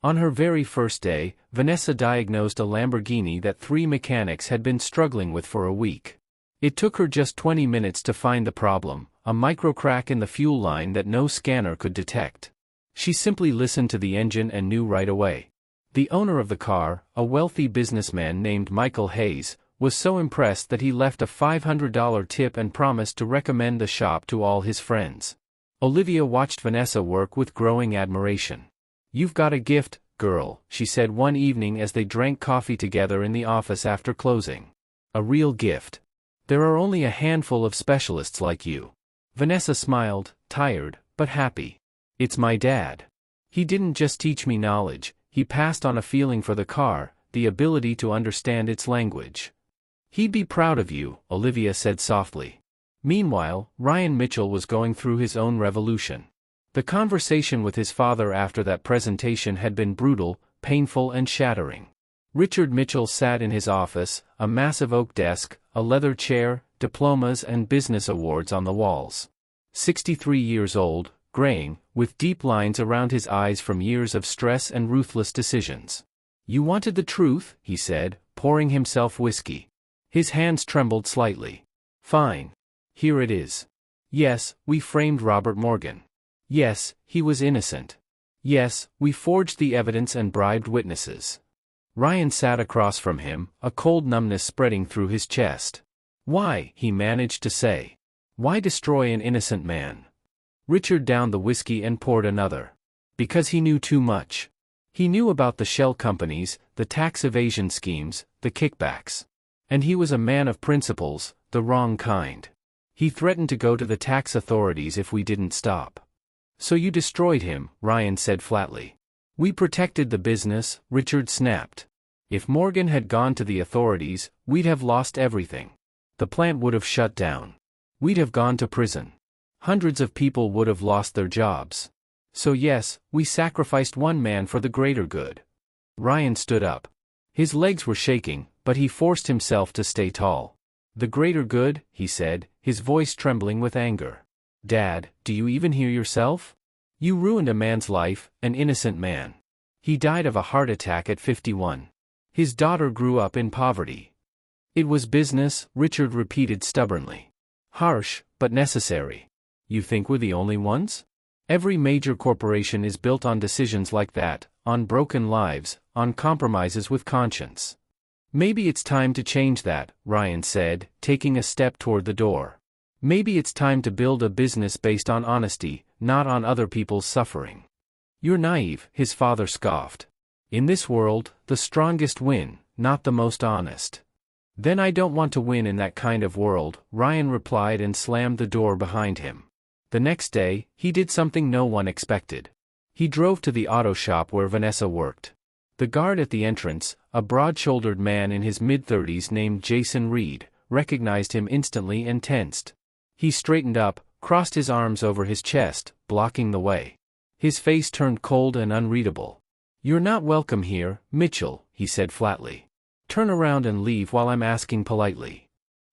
On her very first day, Vanessa diagnosed a Lamborghini that 3 mechanics had been struggling with for a week. It took her just 20 minutes to find the problem, a micro crack in the fuel line that no scanner could detect. She simply listened to the engine and knew right away. The owner of the car, a wealthy businessman named Michael Hayes, was so impressed that he left a $500 tip and promised to recommend the shop to all his friends. Olivia watched Vanessa work with growing admiration. "You've got a gift, girl," she said one evening as they drank coffee together in the office after closing. "A real gift. There are only a handful of specialists like you." Vanessa smiled, tired, but happy. "It's my dad. He didn't just teach me knowledge, he passed on a feeling for the car, the ability to understand its language. He'd be proud of you," Olivia said softly. Meanwhile, Ryan Mitchell was going through his own revolution. The conversation with his father after that presentation had been brutal, painful and shattering. Richard Mitchell sat in his office, a massive oak desk, a leather chair, diplomas and business awards on the walls. 63 years old, graying, with deep lines around his eyes from years of stress and ruthless decisions. "You wanted the truth," he said, pouring himself whiskey. His hands trembled slightly. "Fine. Here it is. Yes, we framed Robert Morgan. Yes, he was innocent. Yes, we forged the evidence and bribed witnesses." Ryan sat across from him, a cold numbness spreading through his chest. "Why?" he managed to say. "Why destroy an innocent man?" Richard downed the whiskey and poured another. "Because he knew too much. He knew about the shell companies, the tax evasion schemes, the kickbacks. And he was a man of principles, the wrong kind. He threatened to go to the tax authorities if we didn't stop." "So you destroyed him," Ryan said flatly. "We protected the business," Richard snapped. "If Morgan had gone to the authorities, we'd have lost everything. The plant would have shut down. We'd have gone to prison. Hundreds of people would have lost their jobs. So yes, we sacrificed one man for the greater good." Ryan stood up. His legs were shaking, but he forced himself to stay tall. "The greater good," he said, his voice trembling with anger. "Dad, do you even hear yourself? You ruined a man's life, an innocent man. He died of a heart attack at 51. His daughter grew up in poverty." "It was business," Richard repeated stubbornly. "Harsh, but necessary. You think we're the only ones? Every major corporation is built on decisions like that, on broken lives, on compromises with conscience." "Maybe it's time to change that," Ryan said, taking a step toward the door. "Maybe it's time to build a business based on honesty, not on other people's suffering." "You're naive," his father scoffed. "In this world, the strongest win, not the most honest." "Then I don't want to win in that kind of world," Ryan replied and slammed the door behind him. The next day, he did something no one expected. He drove to the auto shop where Vanessa worked. The guard at the entrance, a broad-shouldered man in his mid-30s named Jason Reed, recognized him instantly and tensed. He straightened up, crossed his arms over his chest, blocking the way. His face turned cold and unreadable. "You're not welcome here, Mitchell," he said flatly. "Turn around and leave while I'm asking politely."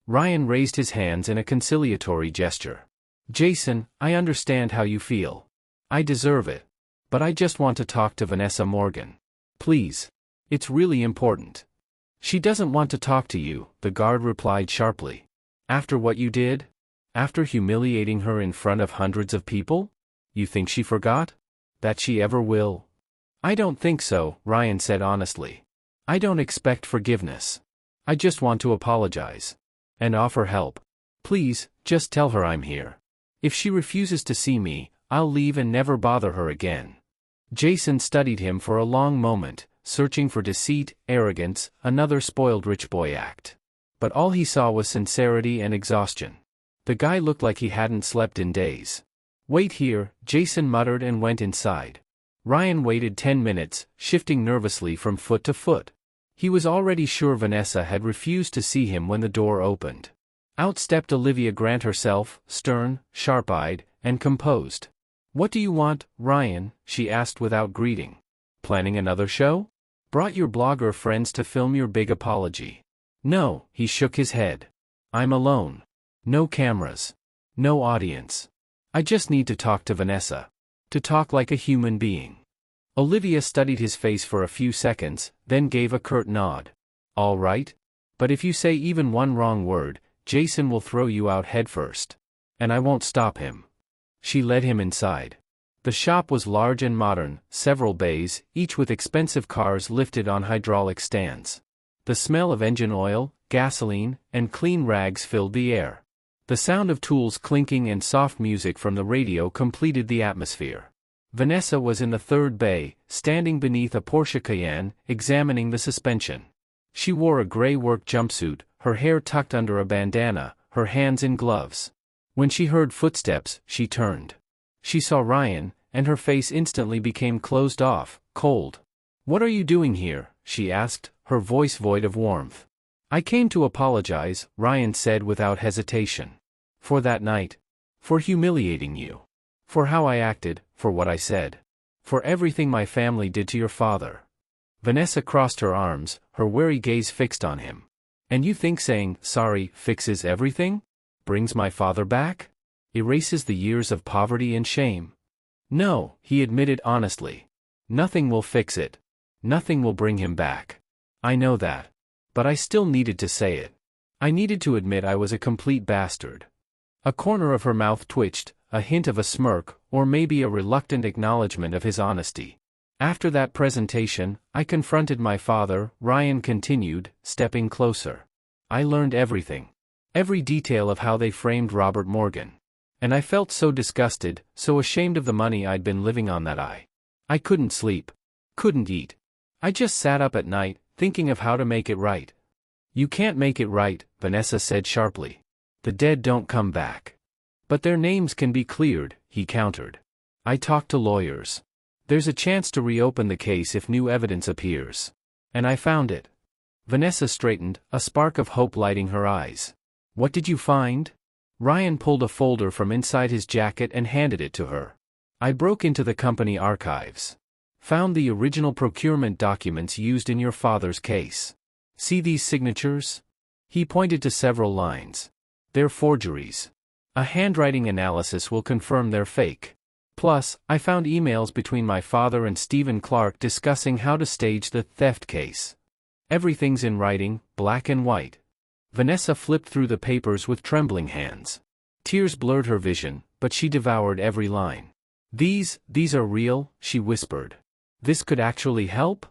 Ryan raised his hands in a conciliatory gesture. "Jason, I understand how you feel. I deserve it. But I just want to talk to Vanessa Morgan. Please. It's really important." "She doesn't want to talk to you," the guard replied sharply. "After what you did? After humiliating her in front of hundreds of people? You think she forgot? That she ever will?" "I don't think so," Ryan said honestly. "I don't expect forgiveness. I just want to apologize. And offer help. Please, just tell her I'm here. If she refuses to see me, I'll leave and never bother her again." Jason studied him for a long moment, searching for deceit, arrogance, another spoiled rich boy act. But all he saw was sincerity and exhaustion. The guy looked like he hadn't slept in days. "Wait here," Jason muttered and went inside. Ryan waited 10 minutes, shifting nervously from foot to foot. He was already sure Vanessa had refused to see him when the door opened. Out stepped Olivia Grant herself, stern, sharp-eyed, and composed. "What do you want, Ryan?" she asked without greeting. "Planning another show? Brought your blogger friends to film your big apology?" "No," he shook his head. "I'm alone. No cameras. No audience. I just need to talk to Vanessa. To talk like a human being." Olivia studied his face for a few seconds, then gave a curt nod. "All right. But if you say even one wrong word, Jason will throw you out headfirst. And I won't stop him." She led him inside. The shop was large and modern, several bays, each with expensive cars lifted on hydraulic stands. The smell of engine oil, gasoline, and clean rags filled the air. The sound of tools clinking and soft music from the radio completed the atmosphere. Vanessa was in the third bay, standing beneath a Porsche Cayenne, examining the suspension. She wore a gray work jumpsuit, her hair tucked under a bandana, her hands in gloves. When she heard footsteps, she turned. She saw Ryan, and her face instantly became closed off, cold. "What are you doing here?" she asked, her voice void of warmth. "I came to apologize," Ryan said without hesitation. "For that night. For humiliating you. For how I acted, for what I said. For everything my family did to your father." Vanessa crossed her arms, her wary gaze fixed on him. "And you think saying, sorry, fixes everything? Brings my father back? Erases the years of poverty and shame?" "No," he admitted honestly. "Nothing will fix it. Nothing will bring him back. I know that. But I still needed to say it. I needed to admit I was a complete bastard." A corner of her mouth twitched, a hint of a smirk, or maybe a reluctant acknowledgement of his honesty. "After that presentation, I confronted my father," Ryan continued, stepping closer. "I learned everything. Every detail of how they framed Robert Morgan. And I felt so disgusted, so ashamed of the money I'd been living on that I couldn't sleep. Couldn't eat. I just sat up at night, thinking of how to make it right." "You can't make it right," Vanessa said sharply. "The dead don't come back." "But their names can be cleared," he countered. "I talked to lawyers. There's a chance to reopen the case if new evidence appears. And I found it." Vanessa straightened, a spark of hope lighting her eyes. "What did you find?" Ryan pulled a folder from inside his jacket and handed it to her. "I broke into the company archives. Found the original procurement documents used in your father's case. See these signatures?" He pointed to several lines. "They're forgeries. A handwriting analysis will confirm they're fake. Plus, I found emails between my father and Stephen Clark discussing how to stage the theft case. Everything's in writing, black and white." Vanessa flipped through the papers with trembling hands. Tears blurred her vision, but she devoured every line. These are real," she whispered. "This could actually help?"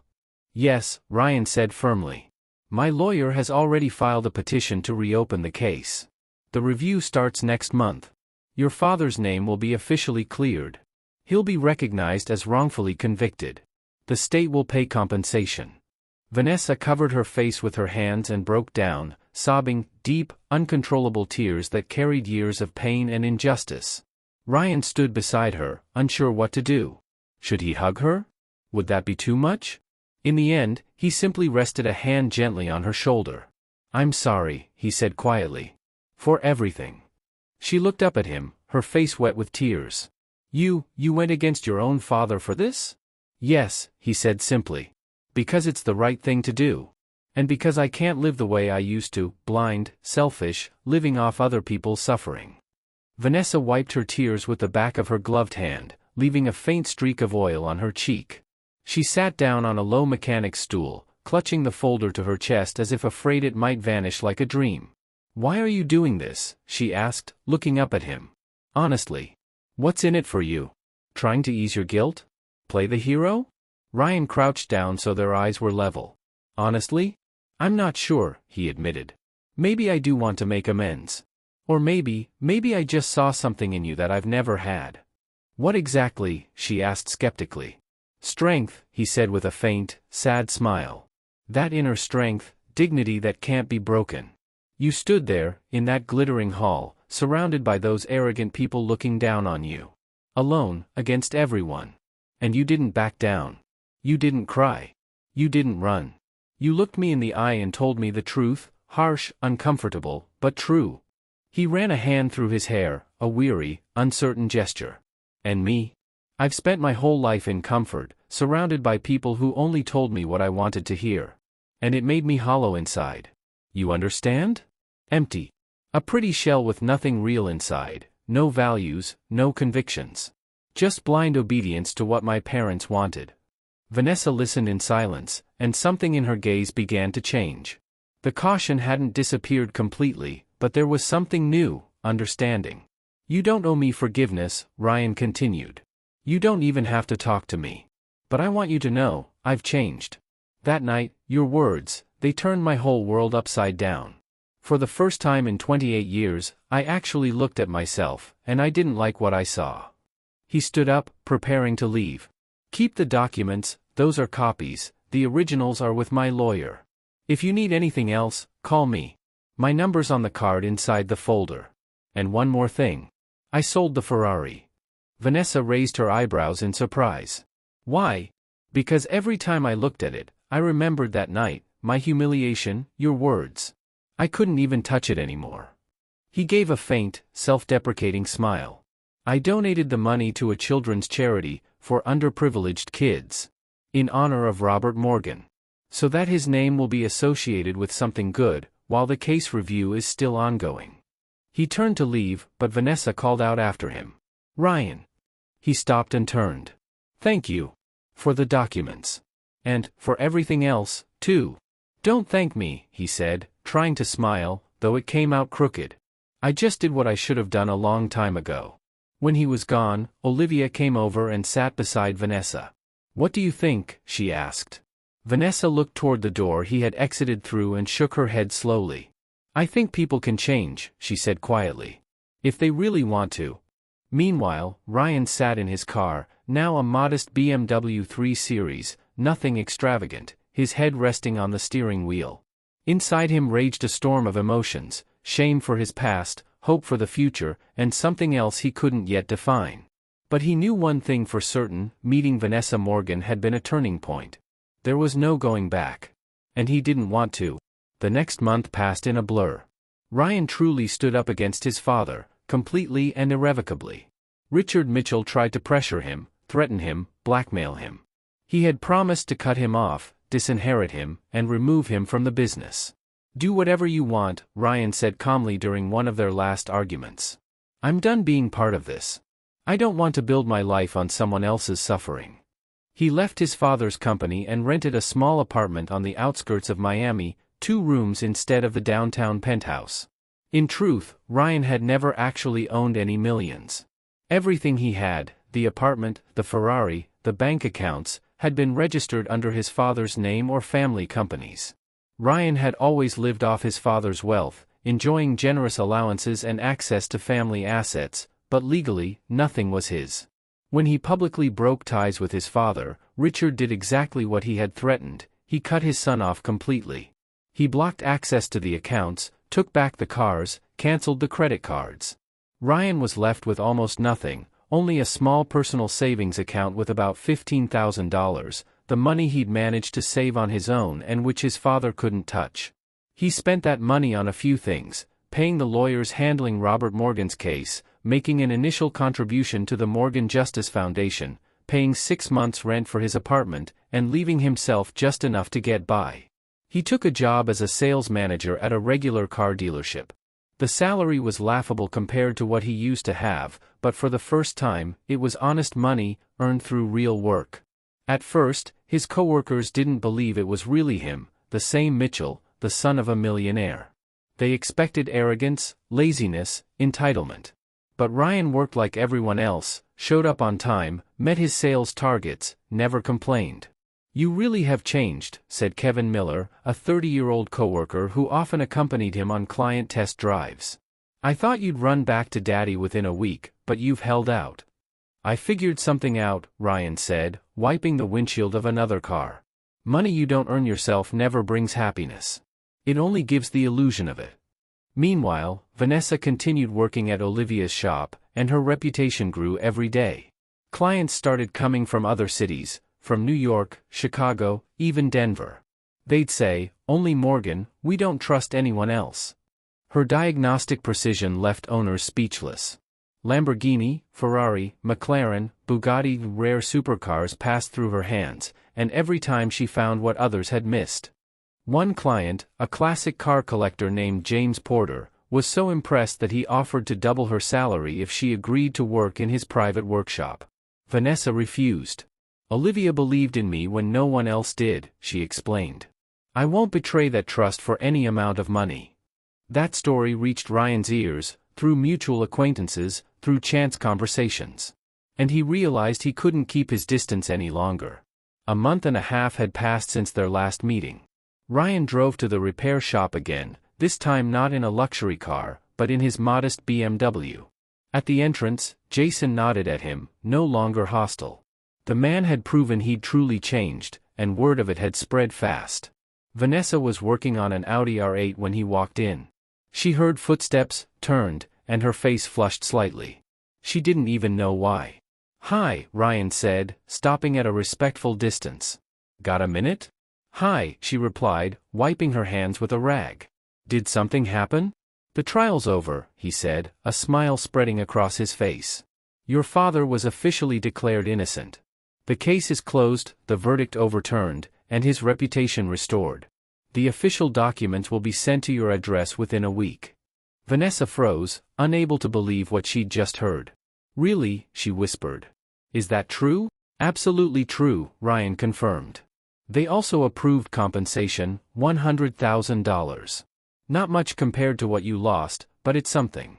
"Yes," Ryan said firmly. "My lawyer has already filed a petition to reopen the case. The review starts next month. Your father's name will be officially cleared. He'll be recognized as wrongfully convicted. The state will pay compensation." Vanessa covered her face with her hands and broke down, sobbing, deep, uncontrollable tears that carried years of pain and injustice. Ryan stood beside her, unsure what to do. Should he hug her? Would that be too much? In the end, he simply rested a hand gently on her shoulder. "I'm sorry," he said quietly. "For everything." She looked up at him, her face wet with tears. You went against your own father for this?" "Yes," he said simply. "Because it's the right thing to do. And because I can't live the way I used to, blind, selfish, living off other people's suffering." Vanessa wiped her tears with the back of her gloved hand, leaving a faint streak of oil on her cheek. She sat down on a low mechanic's stool, clutching the folder to her chest as if afraid it might vanish like a dream. "Why are you doing this?" she asked, looking up at him. "Honestly. What's in it for you? Trying to ease your guilt? Play the hero?" Ryan crouched down so their eyes were level. "Honestly? I'm not sure," he admitted. "Maybe I do want to make amends. Or maybe I just saw something in you that I've never had." "What exactly?" she asked skeptically. Strength, he said with a faint, sad smile. That inner strength, dignity that can't be broken. You stood there, in that glittering hall, surrounded by those arrogant people looking down on you. Alone, against everyone. And you didn't back down. You didn't cry. You didn't run. You looked me in the eye and told me the truth, harsh, uncomfortable, but true. He ran a hand through his hair, a weary, uncertain gesture. And me? I've spent my whole life in comfort, surrounded by people who only told me what I wanted to hear. And it made me hollow inside. You understand? Empty. A pretty shell with nothing real inside, no values, no convictions. Just blind obedience to what my parents wanted. Vanessa listened in silence, and something in her gaze began to change. The caution hadn't disappeared completely, but there was something new, understanding. You don't owe me forgiveness, Ryan continued. You don't even have to talk to me. But I want you to know, I've changed. That night, your words, they turned my whole world upside down. For the first time in 28 years, I actually looked at myself, and I didn't like what I saw. He stood up, preparing to leave. Keep the documents, those are copies, the originals are with my lawyer. If you need anything else, call me. My number's on the card inside the folder. And one more thing. I sold the Ferrari. Vanessa raised her eyebrows in surprise. Why? Because every time I looked at it, I remembered that night, my humiliation, your words. I couldn't even touch it anymore. He gave a faint, self-deprecating smile. I donated the money to a children's charity for underprivileged kids. In honor of Robert Morgan. So that his name will be associated with something good, while the case review is still ongoing. He turned to leave, but Vanessa called out after him. Ryan. He stopped and turned. Thank you. For the documents. And, for everything else, too. Don't thank me, he said, trying to smile, though it came out crooked. I just did what I should have done a long time ago. When he was gone, Olivia came over and sat beside Vanessa. What do you think? She asked. Vanessa looked toward the door he had exited through and shook her head slowly. I think people can change, she said quietly. If they really want to. Meanwhile, Ryan sat in his car, now a modest BMW 3 Series, nothing extravagant, his head resting on the steering wheel. Inside him raged a storm of emotions, shame for his past, hope for the future, and something else he couldn't yet define. But he knew one thing for certain, meeting Vanessa Morgan had been a turning point. There was no going back. And he didn't want to. The next month passed in a blur. Ryan truly stood up against his father, completely and irrevocably. Richard Mitchell tried to pressure him, threaten him, blackmail him. He had promised to cut him off, disinherit him, and remove him from the business. Do whatever you want, Ryan said calmly during one of their last arguments. I'm done being part of this. I don't want to build my life on someone else's suffering. He left his father's company and rented a small apartment on the outskirts of Miami, 2 rooms instead of the downtown penthouse. In truth, Ryan had never actually owned any millions. Everything he had, the apartment, the Ferrari, the bank accounts, had been registered under his father's name or family companies. Ryan had always lived off his father's wealth, enjoying generous allowances and access to family assets, but legally, nothing was his. When he publicly broke ties with his father, Richard did exactly what he had threatened. He cut his son off completely. He blocked access to the accounts, took back the cars, canceled the credit cards. Ryan was left with almost nothing, only a small personal savings account with about $15,000, the money he'd managed to save on his own and which his father couldn't touch. He spent that money on a few things, paying the lawyers handling Robert Morgan's case, making an initial contribution to the Morgan Justice Foundation, paying 6 months' rent for his apartment, and leaving himself just enough to get by. He took a job as a sales manager at a regular car dealership. The salary was laughable compared to what he used to have, but for the first time, it was honest money, earned through real work. At first, his coworkers didn't believe it was really him, the same Mitchell, the son of a millionaire. They expected arrogance, laziness, entitlement. But Ryan worked like everyone else, showed up on time, met his sales targets, never complained. You really have changed, said Kevin Miller, a 30-year-old coworker who often accompanied him on client test drives. I thought you'd run back to Daddy within a week, but you've held out. I figured something out, Ryan said, wiping the windshield of another car. Money you don't earn yourself never brings happiness. It only gives the illusion of it. Meanwhile, Vanessa continued working at Olivia's shop, and her reputation grew every day. Clients started coming from other cities, from New York, Chicago, even Denver. They'd say, "Only Morgan, we don't trust anyone else." Her diagnostic precision left owners speechless. Lamborghini, Ferrari, McLaren, Bugatti, rare supercars passed through her hands, and every time she found what others had missed. One client, a classic car collector named James Porter, was so impressed that he offered to double her salary if she agreed to work in his private workshop. Vanessa refused. "Olivia believed in me when no one else did," she explained. "I won't betray that trust for any amount of money." That story reached Ryan's ears, through mutual acquaintances, through chance conversations. And he realized he couldn't keep his distance any longer. A month and a half had passed since their last meeting. Ryan drove to the repair shop again, this time not in a luxury car, but in his modest BMW. At the entrance, Jason nodded at him, no longer hostile. The man had proven he'd truly changed, and word of it had spread fast. Vanessa was working on an Audi R8 when he walked in. She heard footsteps, turned, and her face flushed slightly. She didn't even know why. "Hi," Ryan said, stopping at a respectful distance. "Got a minute?" "Hi," she replied, wiping her hands with a rag. "Did something happen?" "The trial's over," he said, a smile spreading across his face. "Your father was officially declared innocent. The case is closed, the verdict overturned, and his reputation restored. The official documents will be sent to your address within a week." Vanessa froze, unable to believe what she'd just heard. "Really?" she whispered. "Is that true?" "Absolutely true," Ryan confirmed. "They also approved compensation, $100,000. Not much compared to what you lost, but it's something."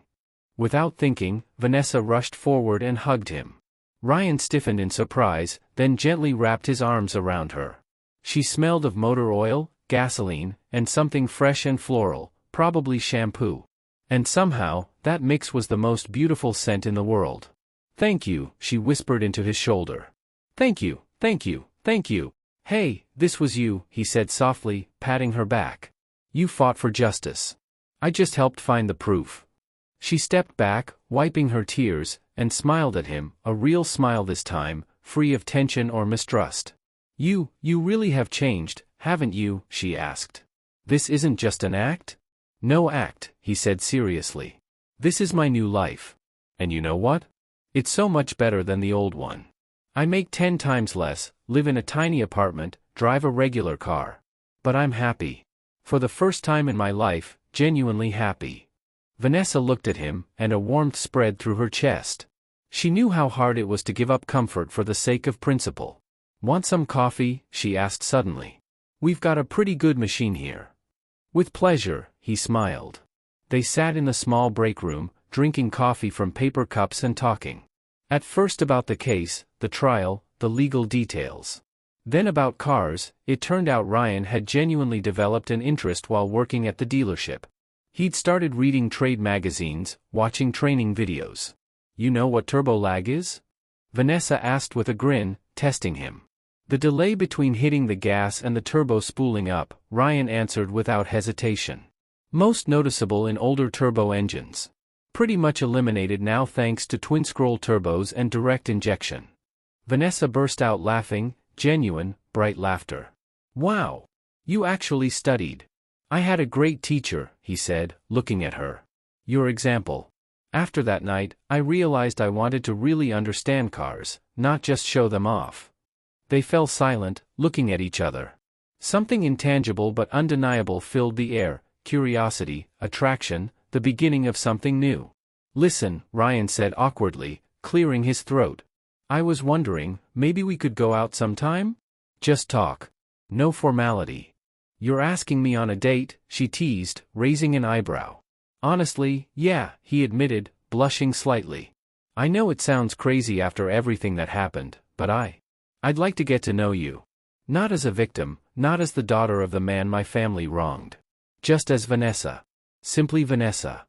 Without thinking, Vanessa rushed forward and hugged him. Ryan stiffened in surprise, then gently wrapped his arms around her. She smelled of motor oil, gasoline, and something fresh and floral, probably shampoo. And somehow, that mix was the most beautiful scent in the world. "Thank you," she whispered into his shoulder. "Thank you, thank you, thank you. Hey, this was you," he said softly, patting her back. "You fought for justice. I just helped find the proof." She stepped back, wiping her tears, and smiled at him, a real smile this time, free of tension or mistrust. You really have changed, haven't you?" she asked. "This isn't just an act?" "No act," he said seriously. "This is my new life. And you know what? It's so much better than the old one. I make 10 times less, live in a tiny apartment, drive a regular car. But I'm happy. For the first time in my life, genuinely happy." Vanessa looked at him, and a warmth spread through her chest. She knew how hard it was to give up comfort for the sake of principle. "Want some coffee?" she asked suddenly. "We've got a pretty good machine here." "With pleasure," he smiled. They sat in the small break room, drinking coffee from paper cups and talking. At first about the case, the trial, the legal details. Then about cars. It turned out Ryan had genuinely developed an interest while working at the dealership. He'd started reading trade magazines, watching training videos. "You know what turbo lag is?" Vanessa asked with a grin, testing him. "The delay between hitting the gas and the turbo spooling up," Ryan answered without hesitation. "Most noticeable in older turbo engines. Pretty much eliminated now thanks to twin-scroll turbos and direct injection." Vanessa burst out laughing, genuine, bright laughter. "Wow! You actually studied." "I had a great teacher," he said, looking at her. "Your example." After that night, I realized I wanted to really understand cars, not just show them off. They fell silent, looking at each other. Something intangible but undeniable filled the air, curiosity, attraction, the beginning of something new. "Listen," Ryan said awkwardly, clearing his throat. "I was wondering, maybe we could go out sometime? Just talk. No formality." "You're asking me on a date?" she teased, raising an eyebrow. "Honestly, yeah," he admitted, blushing slightly. "I know it sounds crazy after everything that happened, but I'd like to get to know you. Not as a victim, not as the daughter of the man my family wronged. Just as Vanessa. Simply Vanessa."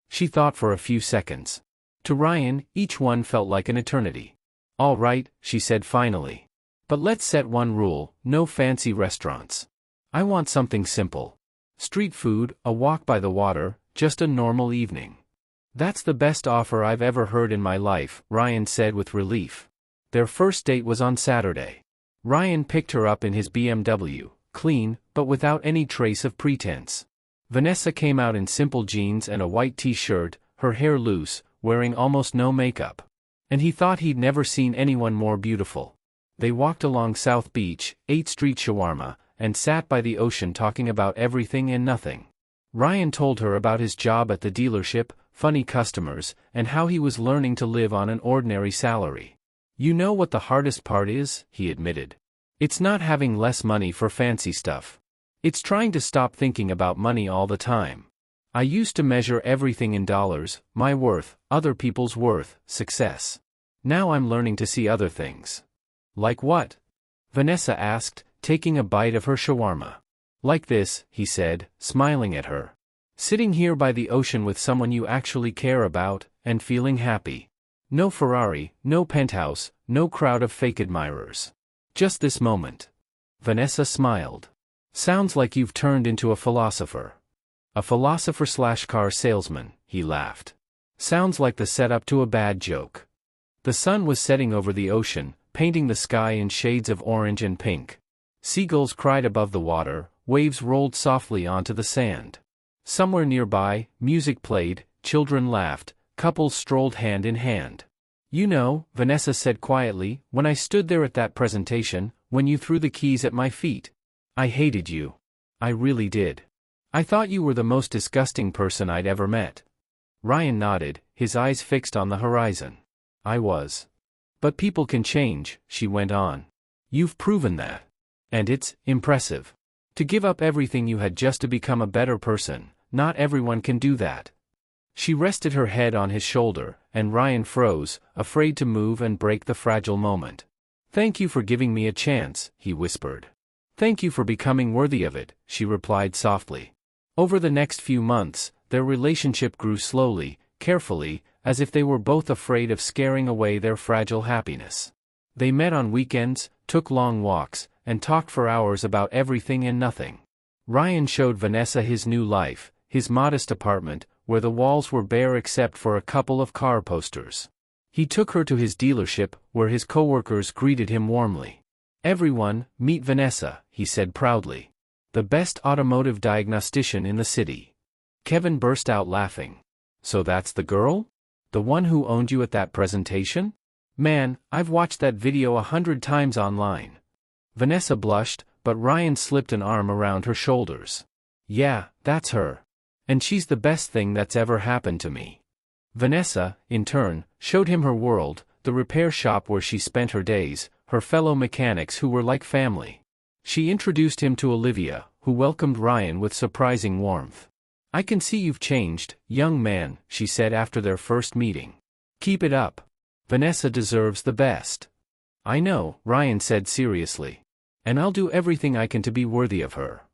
She thought for a few seconds. To Ryan, each one felt like an eternity. All right, she said finally. But let's set one rule, no fancy restaurants. I want something simple. Street food, a walk by the water, just a normal evening. That's the best offer I've ever heard in my life, Ryan said with relief. Their first date was on Saturday. Ryan picked her up in his BMW, clean, but without any trace of pretense. Vanessa came out in simple jeans and a white t-shirt, her hair loose, wearing almost no makeup. And he thought he'd never seen anyone more beautiful. They walked along South Beach, ate street shawarma, and sat by the ocean talking about everything and nothing. Ryan told her about his job at the dealership, funny customers, and how he was learning to live on an ordinary salary. You know what the hardest part is, he admitted. It's not having less money for fancy stuff. It's trying to stop thinking about money all the time. I used to measure everything in dollars, my worth, other people's worth, success. Now I'm learning to see other things. Like what? Vanessa asked, taking a bite of her shawarma. Like this, he said, smiling at her. Sitting here by the ocean with someone you actually care about, and feeling happy. No Ferrari, no penthouse, no crowd of fake admirers. Just this moment. Vanessa smiled. Sounds like you've turned into a philosopher. A philosopher/car salesman, he laughed. Sounds like the setup to a bad joke. The sun was setting over the ocean, painting the sky in shades of orange and pink. Seagulls cried above the water, waves rolled softly onto the sand. Somewhere nearby, music played, children laughed, couples strolled hand in hand. You know, Vanessa said quietly, when I stood there at that presentation, when you threw the keys at my feet. I hated you. I really did. I thought you were the most disgusting person I'd ever met. Ryan nodded, his eyes fixed on the horizon. I was. But people can change, she went on. You've proven that. And it's impressive. To give up everything you had just to become a better person, not everyone can do that. She rested her head on his shoulder, and Ryan froze, afraid to move and break the fragile moment. Thank you for giving me a chance, he whispered. Thank you for becoming worthy of it, she replied softly. Over the next few months, their relationship grew slowly, carefully, as if they were both afraid of scaring away their fragile happiness. They met on weekends, took long walks, and talked for hours about everything and nothing. Ryan showed Vanessa his new life, his modest apartment, where the walls were bare except for a couple of car posters. He took her to his dealership, where his coworkers greeted him warmly. Everyone, meet Vanessa, he said proudly. The best automotive diagnostician in the city. Kevin burst out laughing. So that's the girl? The one who owned you at that presentation? Man, I've watched that video 100 times online. Vanessa blushed, but Ryan slipped an arm around her shoulders. Yeah, that's her. And she's the best thing that's ever happened to me. Vanessa, in turn, showed him her world, the repair shop where she spent her days, her fellow mechanics who were like family. She introduced him to Olivia, who welcomed Ryan with surprising warmth. I can see you've changed, young man, she said after their first meeting. Keep it up. Vanessa deserves the best. I know, Ryan said seriously. And I'll do everything I can to be worthy of her.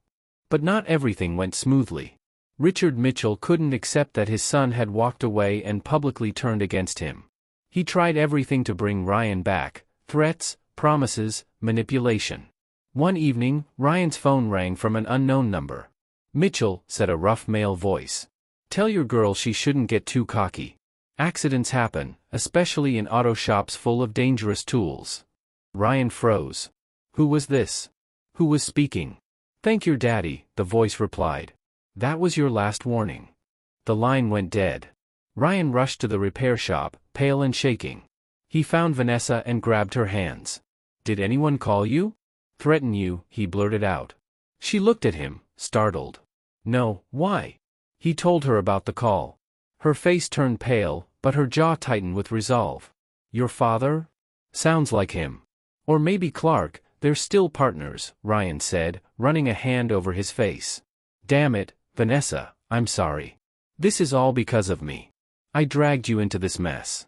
But not everything went smoothly. Richard Mitchell couldn't accept that his son had walked away and publicly turned against him. He tried everything to bring Ryan back, threats, promises, manipulation. One evening, Ryan's phone rang from an unknown number. Mitchell, said a rough male voice. Tell your girl she shouldn't get too cocky. Accidents happen, especially in auto shops full of dangerous tools. Ryan froze. Who was this? Who was speaking? Thank your daddy, the voice replied. That was your last warning. The line went dead. Ryan rushed to the repair shop, pale and shaking. He found Vanessa and grabbed her hands. Did anyone call you? Threaten you, he blurted out. She looked at him, startled. No, why? He told her about the call. Her face turned pale, but her jaw tightened with resolve. Your father? Sounds like him. Or maybe Clark, they're still partners, Ryan said, running a hand over his face. Damn it, Vanessa, I'm sorry. This is all because of me. I dragged you into this mess.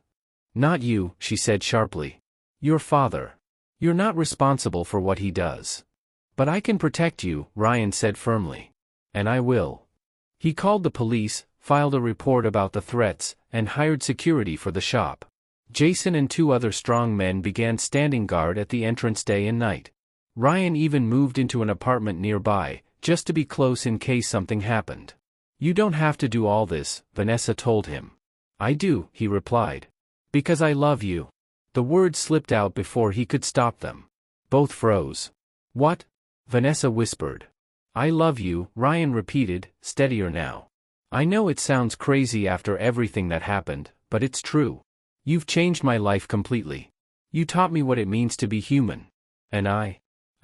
Not you, she said sharply. Your father. You're not responsible for what he does. But I can protect you, Ryan said firmly. And I will. He called the police, filed a report about the threats, and hired security for the shop. Jason and two other strong men began standing guard at the entrance day and night. Ryan even moved into an apartment nearby, just to be close in case something happened. "You don't have to do all this," Vanessa told him. "I do," he replied. "Because I love you." The words slipped out before he could stop them. Both froze. "What?" Vanessa whispered. "I love you," Ryan repeated, steadier now. "I know it sounds crazy after everything that happened, but it's true. You've changed my life completely. You taught me what it means to be human. And I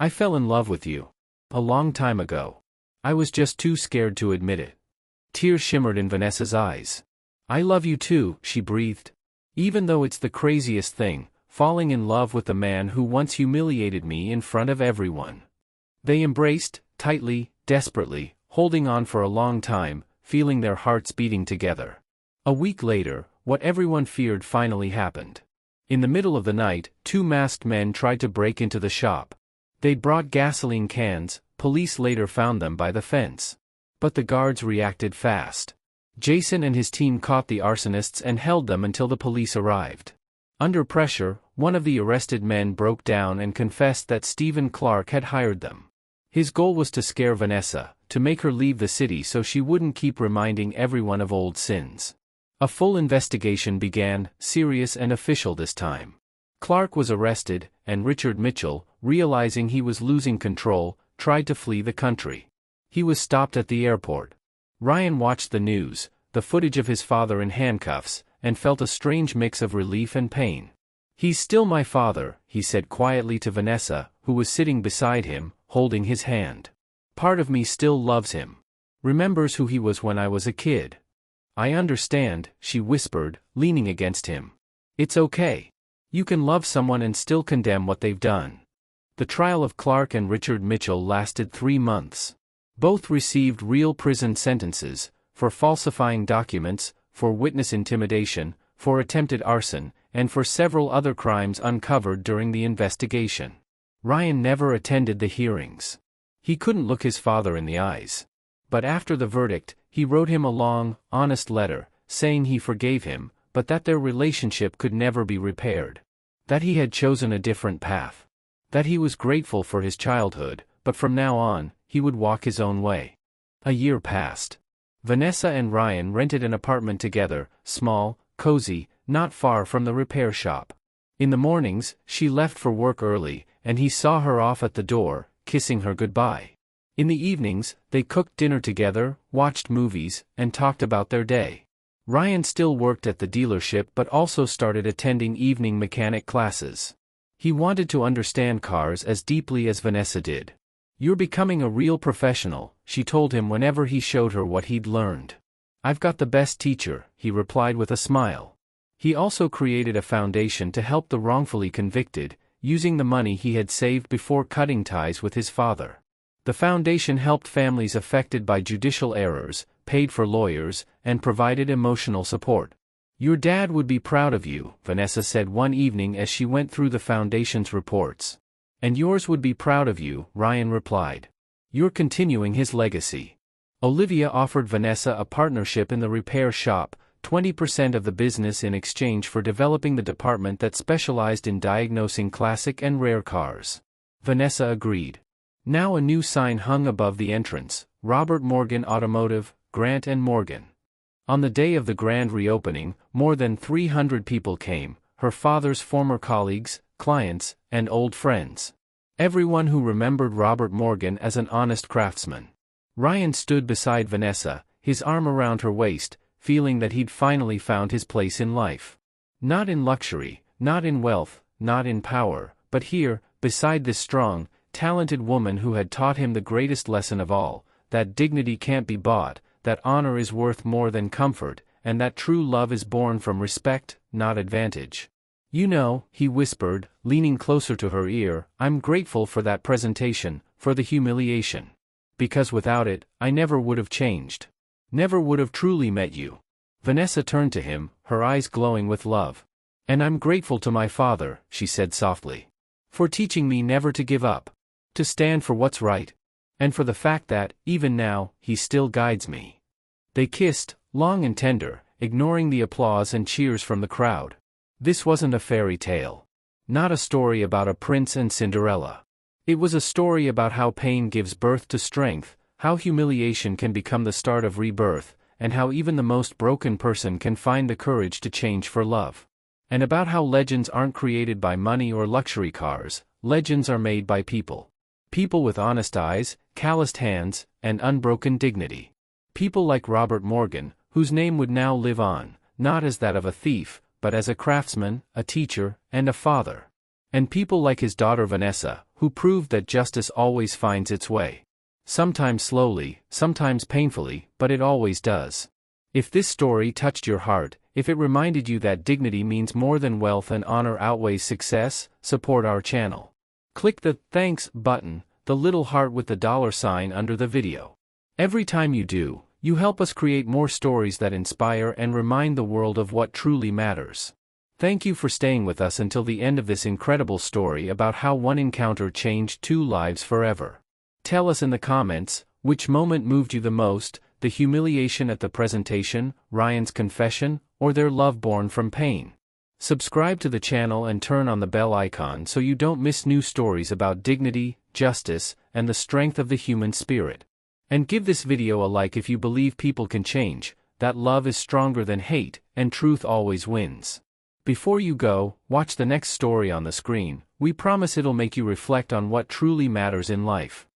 fell in love with you. A long time ago. I was just too scared to admit it." Tears shimmered in Vanessa's eyes. "I love you too," she breathed. "Even though it's the craziest thing, falling in love with the man who once humiliated me in front of everyone." They embraced, tightly, desperately, holding on for a long time, feeling their hearts beating together. A week later, what everyone feared finally happened. In the middle of the night, two masked men tried to break into the shop. They'd brought gasoline cans. Police later found them by the fence. But the guards reacted fast. Jason and his team caught the arsonists and held them until the police arrived. Under pressure, one of the arrested men broke down and confessed that Stephen Clark had hired them. His goal was to scare Vanessa, to make her leave the city so she wouldn't keep reminding everyone of old sins. A full investigation began, serious and official this time. Clark was arrested, and Richard Mitchell, realizing he was losing control, tried to flee the country. He was stopped at the airport. Ryan watched the news, the footage of his father in handcuffs, and felt a strange mix of relief and pain. "He's still my father," he said quietly to Vanessa, who was sitting beside him, holding his hand. "Part of me still loves him. Remembers who he was when I was a kid." "I understand," she whispered, leaning against him. "It's okay. You can love someone and still condemn what they've done." The trial of Clark and Richard Mitchell lasted 3 months. Both received real prison sentences, for falsifying documents, for witness intimidation, for attempted arson, and for several other crimes uncovered during the investigation. Ryan never attended the hearings. He couldn't look his father in the eyes. But after the verdict, he wrote him a long, honest letter, saying he forgave him, but that their relationship could never be repaired. That he had chosen a different path. That he was grateful for his childhood, but from now on, he would walk his own way. A year passed. Vanessa and Ryan rented an apartment together, small, cozy, not far from the repair shop. In the mornings, she left for work early, and he saw her off at the door, kissing her goodbye. In the evenings, they cooked dinner together, watched movies, and talked about their day. Ryan still worked at the dealership but also started attending evening mechanic classes. He wanted to understand cars as deeply as Vanessa did. "You're becoming a real professional," she told him whenever he showed her what he'd learned. "I've got the best teacher," he replied with a smile. He also created a foundation to help the wrongfully convicted, using the money he had saved before cutting ties with his father. The foundation helped families affected by judicial errors, paid for lawyers, and provided emotional support. "Your dad would be proud of you," Vanessa said one evening as she went through the foundation's reports. "And yours would be proud of you," Ryan replied. "You're continuing his legacy." Olivia offered Vanessa a partnership in the repair shop, 20% of the business in exchange for developing the department that specialized in diagnosing classic and rare cars. Vanessa agreed. Now a new sign hung above the entrance, Robert Morgan Automotive, Grant and Morgan. On the day of the grand reopening, more than 300 people came, her father's former colleagues, clients, and old friends. Everyone who remembered Robert Morgan as an honest craftsman. Ryan stood beside Vanessa, his arm around her waist, feeling that he'd finally found his place in life. Not in luxury, not in wealth, not in power, but here, beside this strong, talented woman who had taught him the greatest lesson of all, that dignity can't be bought, that honor is worth more than comfort, and that true love is born from respect, not advantage. "You know," he whispered, leaning closer to her ear, "I'm grateful for that presentation, for the humiliation. Because without it, I never would have changed. Never would have truly met you." Vanessa turned to him, her eyes glowing with love. "And I'm grateful to my father," she said softly. "For teaching me never to give up. To stand for what's right. And for the fact that, even now, he still guides me." They kissed, long and tender, ignoring the applause and cheers from the crowd. This wasn't a fairy tale. Not a story about a prince and Cinderella. It was a story about how pain gives birth to strength, how humiliation can become the start of rebirth, and how even the most broken person can find the courage to change for love. And about how legends aren't created by money or luxury cars, legends are made by people. People with honest eyes, calloused hands, and unbroken dignity. People like Robert Morgan, whose name would now live on, not as that of a thief, but as a craftsman, a teacher, and a father. And people like his daughter Vanessa, who proved that justice always finds its way. Sometimes slowly, sometimes painfully, but it always does. If this story touched your heart, if it reminded you that dignity means more than wealth and honor outweighs success, support our channel. Click the "Thanks" button, the little heart with the $sign under the video. Every time you do, you help us create more stories that inspire and remind the world of what truly matters. Thank you for staying with us until the end of this incredible story about how one encounter changed two lives forever. Tell us in the comments, which moment moved you the most, the humiliation at the presentation, Ryan's confession, or their love born from pain. Subscribe to the channel and turn on the bell icon so you don't miss new stories about dignity, justice, and the strength of the human spirit. And give this video a like if you believe people can change, that love is stronger than hate, and truth always wins. Before you go, watch the next story on the screen. We promise it'll make you reflect on what truly matters in life.